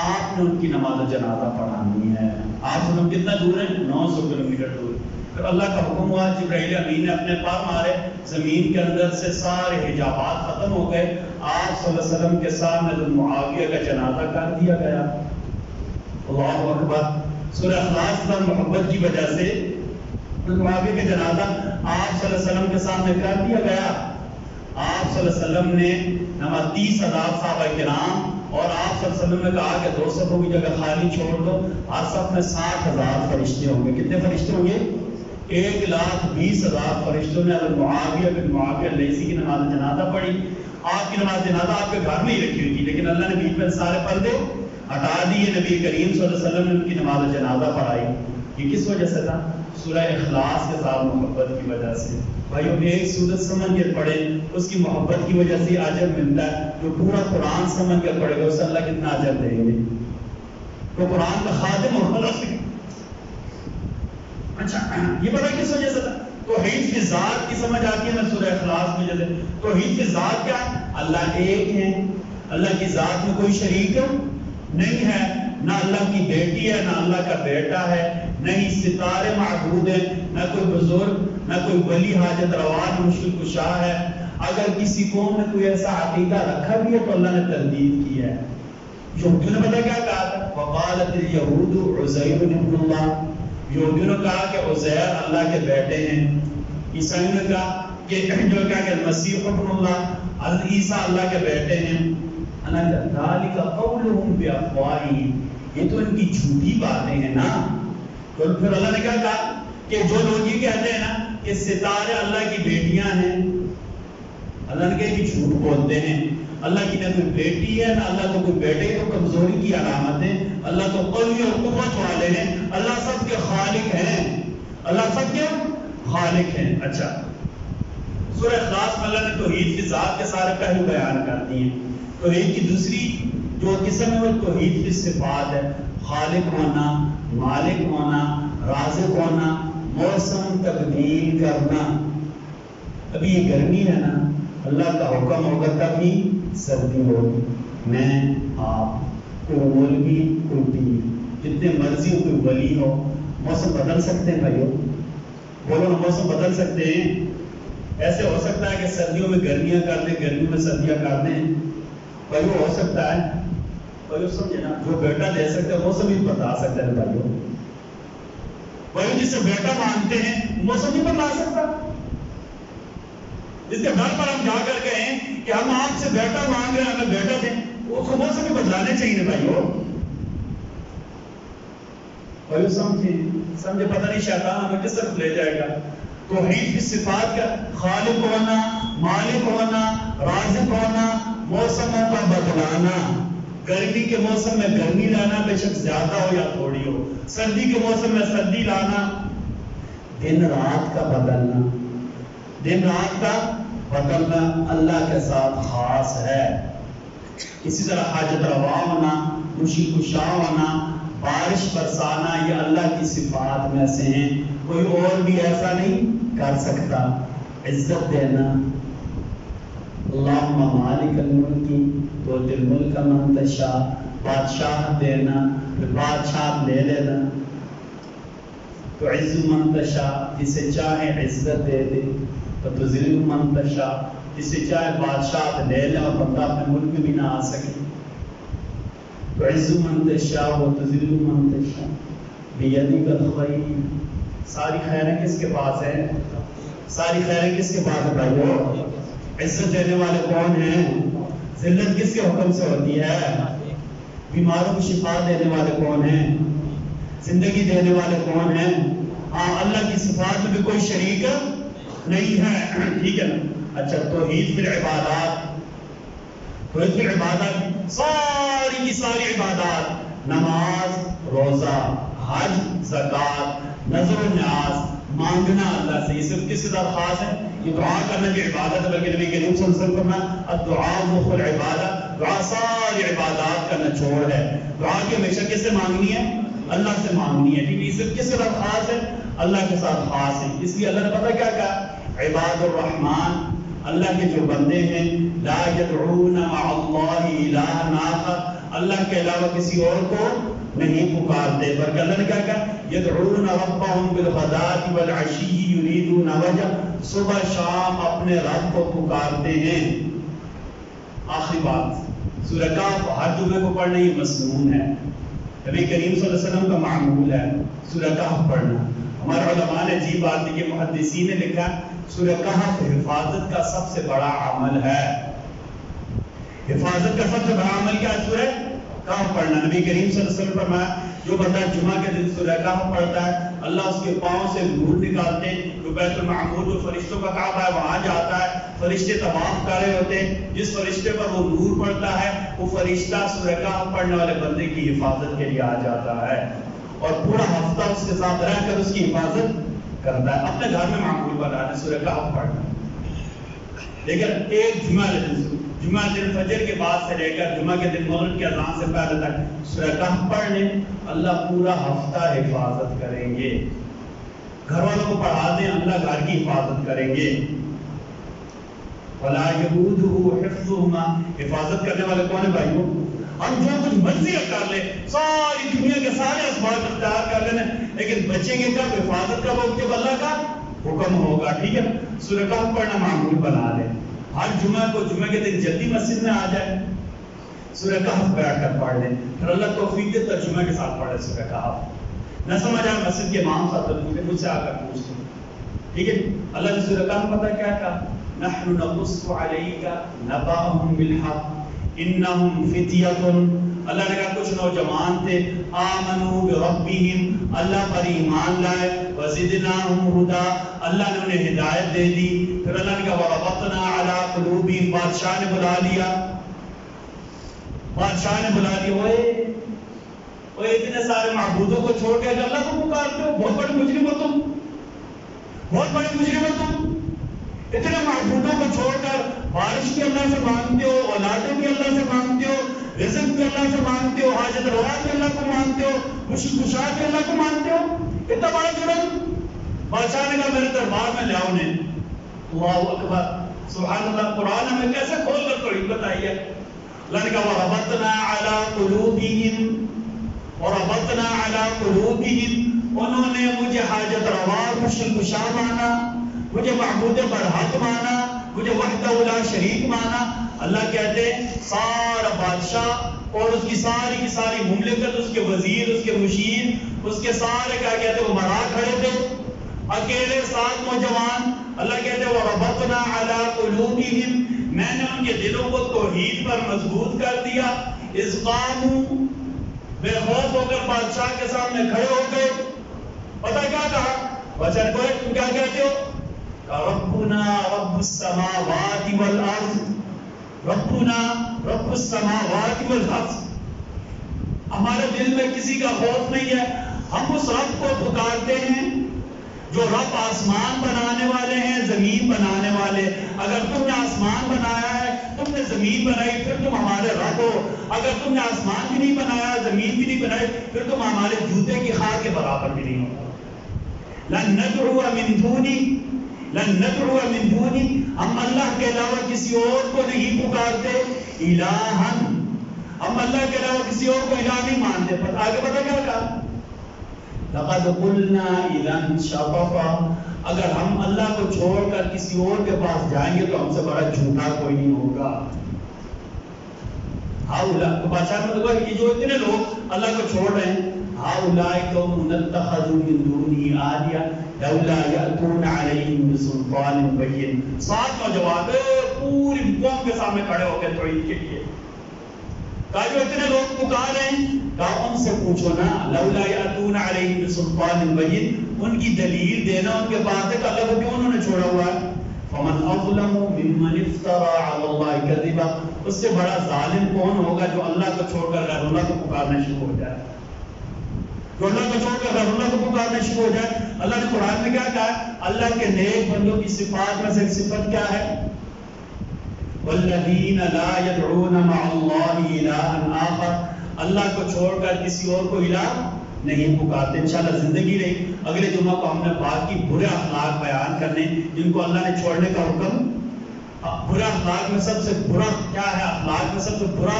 آپ نے ان کی نماز جنازہ پڑھانی ہے۔ آپ سے کتنا دور ہے، 900 کلومیٹر دور۔ پھر اللہ کا حکم ہوا، جبرائیل امین نے اپنے پار مارے، زمین کے اندر سے سارے حجابات ختم ہو گئے، آپ صلی اللہ علیہ وسلم کے سامنے حضرت معاویہ کا جنازہ کر دیا گیا۔ اللہ اکبر، سورہ اخلاص پر محبت کی وجہ سے حضرت معاویہ کا جنازہ آپ صلی اللہ علیہ وسلم کے سامنے کر دیا گیا۔ آپ صلی اللہ علیہ وسلم نے 30,000 صحابہ کرام اور آپ صلی اللہ علیہ وسلم نے کہا کہ 2 صفوں کی جگہ خالی چھوڑ دو، ہر صف میں 60,000 فرشتے ہوں گے۔ کتنے فرشتے ہوں گے؟ 1,20,000 فرشتوں نے حضرت معاویہ بن معاویہ اللیثی کی نماز جنازہ پڑھی۔ آپ کی نماز جنازہ آپ کے گھر میں ہی رکھی ہوئی تھی، لیکن اللہ نے بیچ میں سارے پردے ہٹا دیے، نبی کریم صلی اللہ علیہ وسلم نے ان کی نماز جنازہ پڑھائی۔ یہ کس وجہ سے تھا؟ سورہ اخلاص کے ساتھ محبت کی وجہ سے۔ بھائیو ایک سورت سمجھ کر پڑھے، اس کی محبت کی وجہ سے اجر ملتا ہے۔ جو پورا قرآن سمجھ کر پڑھے گا اسے اللہ کتنا اجر دیں گے، تو قرآن کا خادم اور مدرس۔ اچھا، یہ پتہ کس وجہ سے تھا؟ توحید فی ذات کی سمجھ آتی ہے نا سورہ اخلاص میں، جیسے توحید فی ذات کیا ہے؟ اللہ ایک ہے، اللہ کی ذات میں کوئی شریک نہیں ہے، نہ اللہ کی بیٹی ہے، نہ اللہ کا بیٹا ہے، نہ ہی ستارے معبود ہیں، نہ کوئی بزرگ، نہ کوئی ولی حاجت روا، نہ مشکل کشا ہے۔ اگر کسی قوم نے کوئی ایسا عقیدہ رکھا بھی ہے تو اللہ نے تردید کی ہے۔ یہودیوں نے پتہ کیا کہا تھا؟ وقالت الیہود عزیر ابن اللہ، یہودیوں نے کہا کہ عزیر اللہ کے بیٹے ہیں، عیسائیوں نے کہا کہ جو کہا کہ مسیح ابن اللہ، حضرت عیسیٰ اللہ کے بیٹے ہیں۔ اللہ ذالک قولہم بافواہہم، یہ تو ان کی جھوٹی باتیں ہیں نا۔ تو پھر اللہ نے کیا کہا کہ جو لوگ یہ کہتے ہیں نا کہ ستارے اللہ کی بیٹیاں ہیں، اللہ نے کہا کہ جھوٹ بولتے ہیں، اللہ کی نہ کوئی بیٹی ہے نہ اللہ تو کوئی بیٹے، تو کمزوری کی علامت ہے، اللہ تو قوی اور قوت والے ہیں، اللہ سب کے خالق ہیں۔ اللہ سب کے خالق ہیں. اچھا سورہ اخلاص میں اللہ نے توحید کی ذات کے سارے پہلو بیان کر دیے ہیں. توحید کی دوسری جو قسم ہے وہ توحید کی صفات ہے. خالق ہونا، مالک ہونا، رازق ہونا، موسم تبدیل کرنا. ابھی یہ گرمی ہے نا، اللہ کا حکم ہوگا تبھی سردی ہوگی. میں آپ کوئی مولوی کوئی پیر جتنے مرضی ہو کوئی ولی ہو موسم بدل سکتے ہیں بھائیو؟ بولو نا، موسم بدل سکتے ہیں؟ ایسے ہو سکتا ہے کہ سردیوں میں گرمیاں کر دیں، گرمیوں میں سردیاں کر دیں؟ بھائیو ہو سکتا ہے؟ بھائیو سمجھے نا، جو بیٹا دے سکتا ہے موسم ہی بتا سکتا ہے. بھائیو بھائیو جسے بیٹا مانتے ہیں موسم ہی بتا سکتا. جس کے گھر پر ہم جا کر کہیں کہ ہم آپ سے بیٹا مانگ رہے ہیں، ہمیں بیٹا دیں، اس کو موسم ہی بدلانے چاہیے. بھائیو بھائیو سمجھے پتہ نہیں شیطان ہمیں کس طرف لے جائے گا. توحید کی صفات کا خالق ہونا، مالک ہونا، رازق ہونا، موسموں کا بدلانا. گرمی کے موسم میں گرمی لانا، بے شک زیادہ ہو یا تھوڑی ہو. سردی کے موسم میں سردی لانا. دن رات کا بدلنا، دن رات کا بدلنا اللہ کے ساتھ خاص ہے. اسی طرح حاجت روا ہونا، خوشی کشا ہونا، بارش برسانا، یہ اللہ کی صفات میں سے ہیں. کوئی اور بھی ایسا نہیں کر سکتا. عزت دینا، اللہم مالک الملک تؤتی الملک من تشاء، بادشاہ دینا، پھر بادشاہ لے لینا. تعز من تشاء، جسے چاہے عزت دے دے. تذل من تشاء، جسے چاہے بادشاہ لے لے اور بندہ اپنے ملک میں بھی نہ آ سکے. تعز من تشاء و تذل من تشاء بیدک الخیر. ساری خیریں کس کے پاس ہیں؟ ساری خیریں کس کے پاس ہے بھائیو؟ عزت دینے والے کون ہیں؟ ذلت کس کے حکم سے ہوتی ہے؟ بیماروں کو شفا دینے والے کون ہیں؟ زندگی دینے والے کون ہیں؟ ہاں اللہ کی صفات میں بھی کوئی شریک نہیں ہے. ٹھیک ہے نا. اچھا توحید فی العبادات، توحید فی العبادات ساری کی ساری عبادات، نماز، روزہ، حج، زکوٰۃ، نذر و نیاز، مانگنا اللہ سے، یہ صرف کس کے ساتھ خاص ہے؟ یہ دعا کرنا بھی عبادت ہے. بلکہ نبی کریم صلی اللہ علیہ وسلم فرمایا الدعاء مخ العبادہ، دعا ساری عبادات کا نچوڑ ہے. دعا کی ہمیشہ کس سے مانگنی ہے؟ اللہ سے مانگنی ہے. ٹھیک ہے، یہ صرف کس کے ساتھ خاص ہے؟ اللہ کے ساتھ خاص ہے. اس لیے اللہ نے پتہ کیا کہا؟ عباد الرحمن، اللہ کے جو بندے ہیں، لا یدعون مع اللہ الہا آخر، اللہ کے علاوہ کسی اور کو نہیں پکارتے. بلکہ اللہ نے کیا کہا؟ یدعون ربهم بالغداۃ والعشی یریدون وجہ، صبح شام اپنے رب کو پکارتے ہیں. آخری بات، سورہ کہف ہر جمعے کو پڑھنا یہ مسنون ہے. نبی کریم صلی اللہ علیہ وسلم کا معمول ہے سورہ کہف پڑھنا. ہمارے علماء نے عجیب بات لکھی، محدثین نے لکھا سورہ کہف حفاظت کا سب سے بڑا عمل ہے. حفاظت کا سب سے بڑا عمل کیا ہے؟ سورہ کہف پڑھنا. نبی کریم صلی اللہ علیہ وسلم فرمایا جو بندہ جمعہ کے دن سورہ کہف پڑھتا ہے اللہ اس کے پاؤں سے نور نکالتے، جو بیت المعمور جو فرشتوں کا کعبہ ہے وہاں جاتا ہے، فرشتے طواف کر رہے ہوتے ہیں، جس فرشتے پر وہ نور پڑتا ہے وہ فرشتہ سورہ کہف پڑھنے والے بندے کی حفاظت کے لیے آ جاتا ہے اور پورا ہفتہ اس کے ساتھ رہ کر اس کی حفاظت کرتا ہے. اپنے گھر میں معمول بنانا سورہ کہف پڑھنا. لیکن ایک جمعہ دن فجر کے بعد سے لے کر جمعہ کے دن مغرب کی اذان سے پہلے تک سورہ کہف پڑھ لیں، اللہ پورا ہفتہ حفاظت کریں گے. گھر والوں کو پڑھا دیں، اللہ گھر کی حفاظت کریں گے. وَلَا يَئُودُهُ حِفْظُهُمَا، حفاظت کرنے والے کون ہیں بھائیو؟ ہم جو کچھ مرضی کر لیں، ساری دنیا کے سارے اسباب اختیار کر لینا، لیکن بچیں گے کب؟ حفاظت کب ہوگی؟ جب اللہ کا حکم ہوگا. ٹھیک ہے، سورہ کہف پڑھنا معمول بنا لیں. ہر جمعہ کو جمعہ کے دن جلدی مسجد میں آ جائے، سورہ کہف بیٹھ کر پڑھ لیں. پھر اللہ توفیق دے ترجمہ کے ساتھ پڑھے سورہ کہف. نہ سمجھ آئے مسجد کے امام صاحب پوچھے، مجھ سے آ کر پوچھتے ہیں. ٹھیک ہے، اللہ نے سورہ کہف پتہ کیا کہا؟ نحن نقص علیک نبأهم بالحق انہم فتیۃ. اللہ نے کہا کچھ نوجوان تھے، آمنوا بربہم، اللہ پر ایمان لائے، وزدناہم ہدی، اللہ نے انہیں ہدایت دے دی. پھر اللہ نے کہا وربطنا علی قلوبہم، بادشاہ نے بلا لیا، بادشاہ نے بلا لیا. اوے اتنے سارے معبودوں کو چھوڑ کے اللہ کو پکارتے ہو، بہت بڑے مجرم ہو تم. بہت بڑے مجرم ہو تم، اتنے معبودوں کو چھوڑ کر بارش بھی اللہ سے مانگتے ہو، اولادیں بھی اللہ سے مانگتے ہو، رزق بھی اللہ سے مانگتے ہو، حاجت روا بھی اللہ کو مانگتے ہو، مشکل کشا بھی اللہ کو مانگتے ہو، اتنا بڑا جرم۔ بادشاہ نے کہا میرے دربار میں لے آؤ انہیں۔ اللہ اکبر، سبحان اللہ۔ قرآن ہمیں کیسے کھول کر توحید بتائی ہے۔ اللہ نے کہا وَرَبَطْنَا عَلَىٰ قُلُوبِهِمْ وَرَبَطْنَا عَلَىٰ قُلُوبِهِمْ، انہوں نے مجھے حاجت روا مشکل کشا مانا، مجھے معبود برحق مانا، مجھے وحدہ لا شریک مانا۔ اللہ کہتے ہیں سارا بادشاہ اور اس کی ساری مملکت، اس کے وزیر، اس کے مشیر، اس کے سارے کیا کہتے ہیں وہ مرا کھڑے تھے، اکیلے 7 نوجوان۔ اللہ کہتے ہیں وَرَبَطْنَا عَلَىٰ قُلُوبِهِمْ، میں نے ان کے دلوں کو توحید پر مضبوط کر دیا۔ اِذْ قَامُوا، بے خوف ہو کر بادشاہ کے سامنے کھڑے ہو گئے۔ پتہ کیا کہا؟ بادشاہ کو تم کیا کہتے ہو؟ ربنا رب السماوات والارض، ربنا رب السماوات والارض۔ ہمارے دل میں کسی کا خوف نہیں ہے، ہم اس رب کو پکارتے ہیں جو رب آسمان بنانے والے ہیں، زمین بنانے والے۔ اگر تم نے آسمان بنایا ہے، تم نے زمین بنائی، پھر تم ہمارے رب ہو۔ اگر تم نے آسمان بھی نہیں بنایا، زمین بھی نہیں بنائی، پھر تم ہمارے جوتے کی خار کے برابر بھی نہیں ہو۔ لن ندعو من دونی، لن ندعو من دونی، ہم اللہ کے علاوہ کسی اور کو نہیں پکارتے، الہن، ہم اللہ کے علاوہ کسی اور کو الہ نہیں مانتے۔ آگے پتہ کیا کہا؟ لقد قلنا اذا شططا، اگر ہم اللہ کو چھوڑ کر کسی اور کے پاس جائیں گے تو ہم سے بڑا جھوٹا کوئی نہیں ہوگا۔ بادشاہ نے کہا یہ جو اتنے لوگ اللہ کو چھوڑ رہے ہیں، هؤلاء قوم اتخذوا من دونه آلهة لولا يأتون عليهم بسلطان بين۔ 7 نوجوان پوری قوم کے سامنے کھڑے ہو کے توحید کے لیے کہا جو اتنے لوگ پکار رہے ہیں، کہا ان سے پوچھو نا لولا یاتون علیہم بسلطان بین، ان کی دلیل دینا ان کے پاس ہے کہ اللہ کو کیوں انہوں نے چھوڑا ہوا ہے۔ فمن اظلم ممن افترى علی اللہ کذبا، اس سے بڑا ظالم کون ہوگا جو اللہ کو چھوڑ کر غیر اللہ کو پکارنا شروع ہو جائے، جو اللہ کو چھوڑ کر غیر اللہ کو پکارنا شروع ہو جائے۔ اللہ نے قرآن میں کیا کہا ہے؟ اللہ کے نیک بندوں کی صفات میں سے ایک صفت کیا ہے؟ والذین لا يدعون مع اللہ الہا آخر، اللہ کو چھوڑ کر کسی اور کو الہ نہیں پکارتے۔ انشاءاللہ زندگی رہی اگلے جمعہ کو ہم نے بات کی برے اخلاق بیان کرنے جن کو اللہ نے چھوڑنے کا حکم۔ برے اخلاق میں سب سے برا کیا ہے؟ اخلاق میں سب سے برا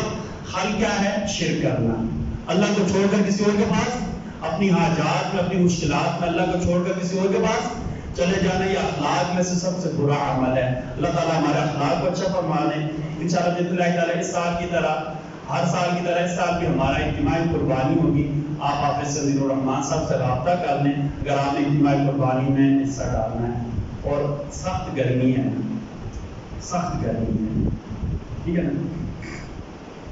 حل کیا ہے؟ شرک کرنا، اللہ کو چھوڑ کر کسی اور کے پاس، اپنی حاجات میں، اپنی مشکلات میں اللہ کو چھوڑ کر کسی اور کے پاس چلے جانا، یہ اخلاق میں سے سب سے برا عمل ہے۔ اللہ تعالیٰ ہمارے اخلاق کو اچھا فرما دے۔ انشاءاللہ باذن اللہ تعالیٰ اس سال کی طرح، ہر سال کی طرح اس سال بھی ہمارا اجتماعی قربانی ہوگی۔ آپ حافظ صدیق الرحمان صاحب سے رابطہ کر لیں اگر آپ نے اجتماعی قربانی میں حصہ ڈالنا ہے۔ اور سخت گرمی ہے، سخت گرمی ہے، ٹھیک ہے نا؟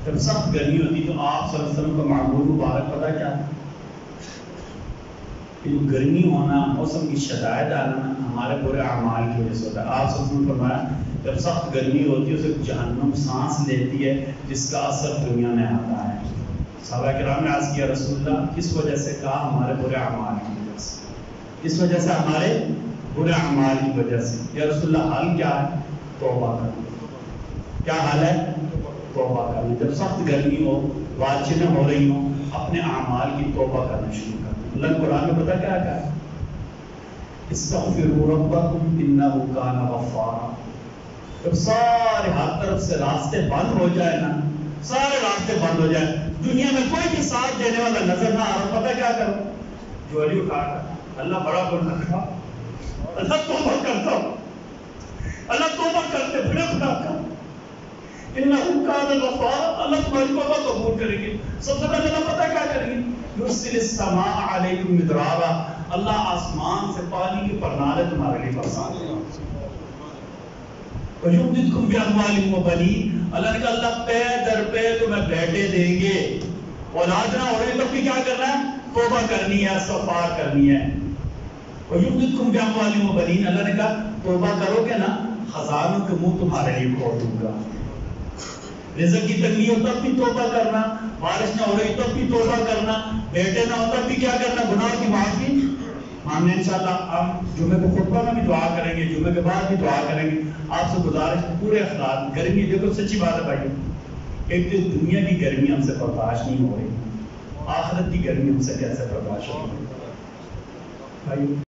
جب سخت گرمی ہوتی تو آپ صلی اللہ علیہ وسلم کا معمول مبارک پتہ کیا تھا؟ کہ گرمی ہونا، موسم کی شدائد آنا ہمارے برے اعمال کی وجہ سے ہوتا ہے۔ آپ صلی اللہ علیہ وسلم نے فرمایا جب سخت گرمی ہوتی ہے اسے جہنم سانس لیتی ہے جس کا اثر دنیا میں آتا ہے۔ صحابہ کرام نے عرض کیا رسول اللہ کس وجہ سے؟ کہا ہمارے برے اعمال کی وجہ سے۔ اس وجہ سے ہمارے برے اعمال کی وجہ سے۔ یا رسول اللہ حل کیا ہے؟ توبہ کرنا۔ کیا حل ہے؟ توبہ کرنا۔ جب سخت گرمی ہو، بارشیں ہو رہی ہوں، اپنے اعمال کی توبہ کرنا شروع کرنا۔ اللہ قرآن میں پتہ کیا کہا؟ استغفروا ربکم انہ کان غفارا۔ جب سارے ہر طرف سے راستے بند ہو جائے نا، سارے راستے بند ہو جائے، دنیا میں کوئی بھی ساتھ دینے والا نظر نہ آ رہا، پتہ کیا کرو؟ جولی اٹھا کر اللہ بڑا گناہ کرا، اللہ توبہ کرتا ہوں، اللہ توبہ کرتے بڑے گناہ کا، انہ کان غفارا، اللہ تمہاری توبہ قبول کرے گی۔ سب سے پہلے اللہ پتہ کیا کرے گی؟ یرسل السماء علیکم مدرارا، اللہ آسمان سے پانی کی پرنارے تمہارے لیے برسا دے گا۔ وَيُمْدِدْكُمْ بِأَمْوَالٍ وَبَنِينَ، اللہ نے کہا اللہ پے در پے تمہیں بیٹے دیں گے۔ اولاد نہ ہو رہی تب بھی کیا کرنا ہے؟ توبہ کرنی ہے، استغفار کرنی ہے۔ وَيُمْدِدْكُمْ بِأَمْوَالٍ وَبَنِينَ، اللہ نے کہا توبہ کرو گے نا خزانوں کے منہ تمہارے لیے کھول دوں گا۔ رزق کی تنگی ہو تب بھی توبہ کرنا، بارش نہ ہو رہی تب بھی توبہ کرنا، بیٹے نہ ہو تب بھی کیا کرنا؟ گناہ کی معافی ہم نے انشاءاللہ ہم جمعے کو خطبہ میں بھی دعا کریں گے، جمعے کے بعد بھی دعا کریں گے. آپ سے گزارش پورے اخلاق گرمی، دیکھو سچی بات ہے بھائی، ایک تو دنیا کی گرمی ہم سے برداشت نہیں ہو رہی، آخرت کی گرمی ہم سے کیسے برداشت ہوگی بھائی؟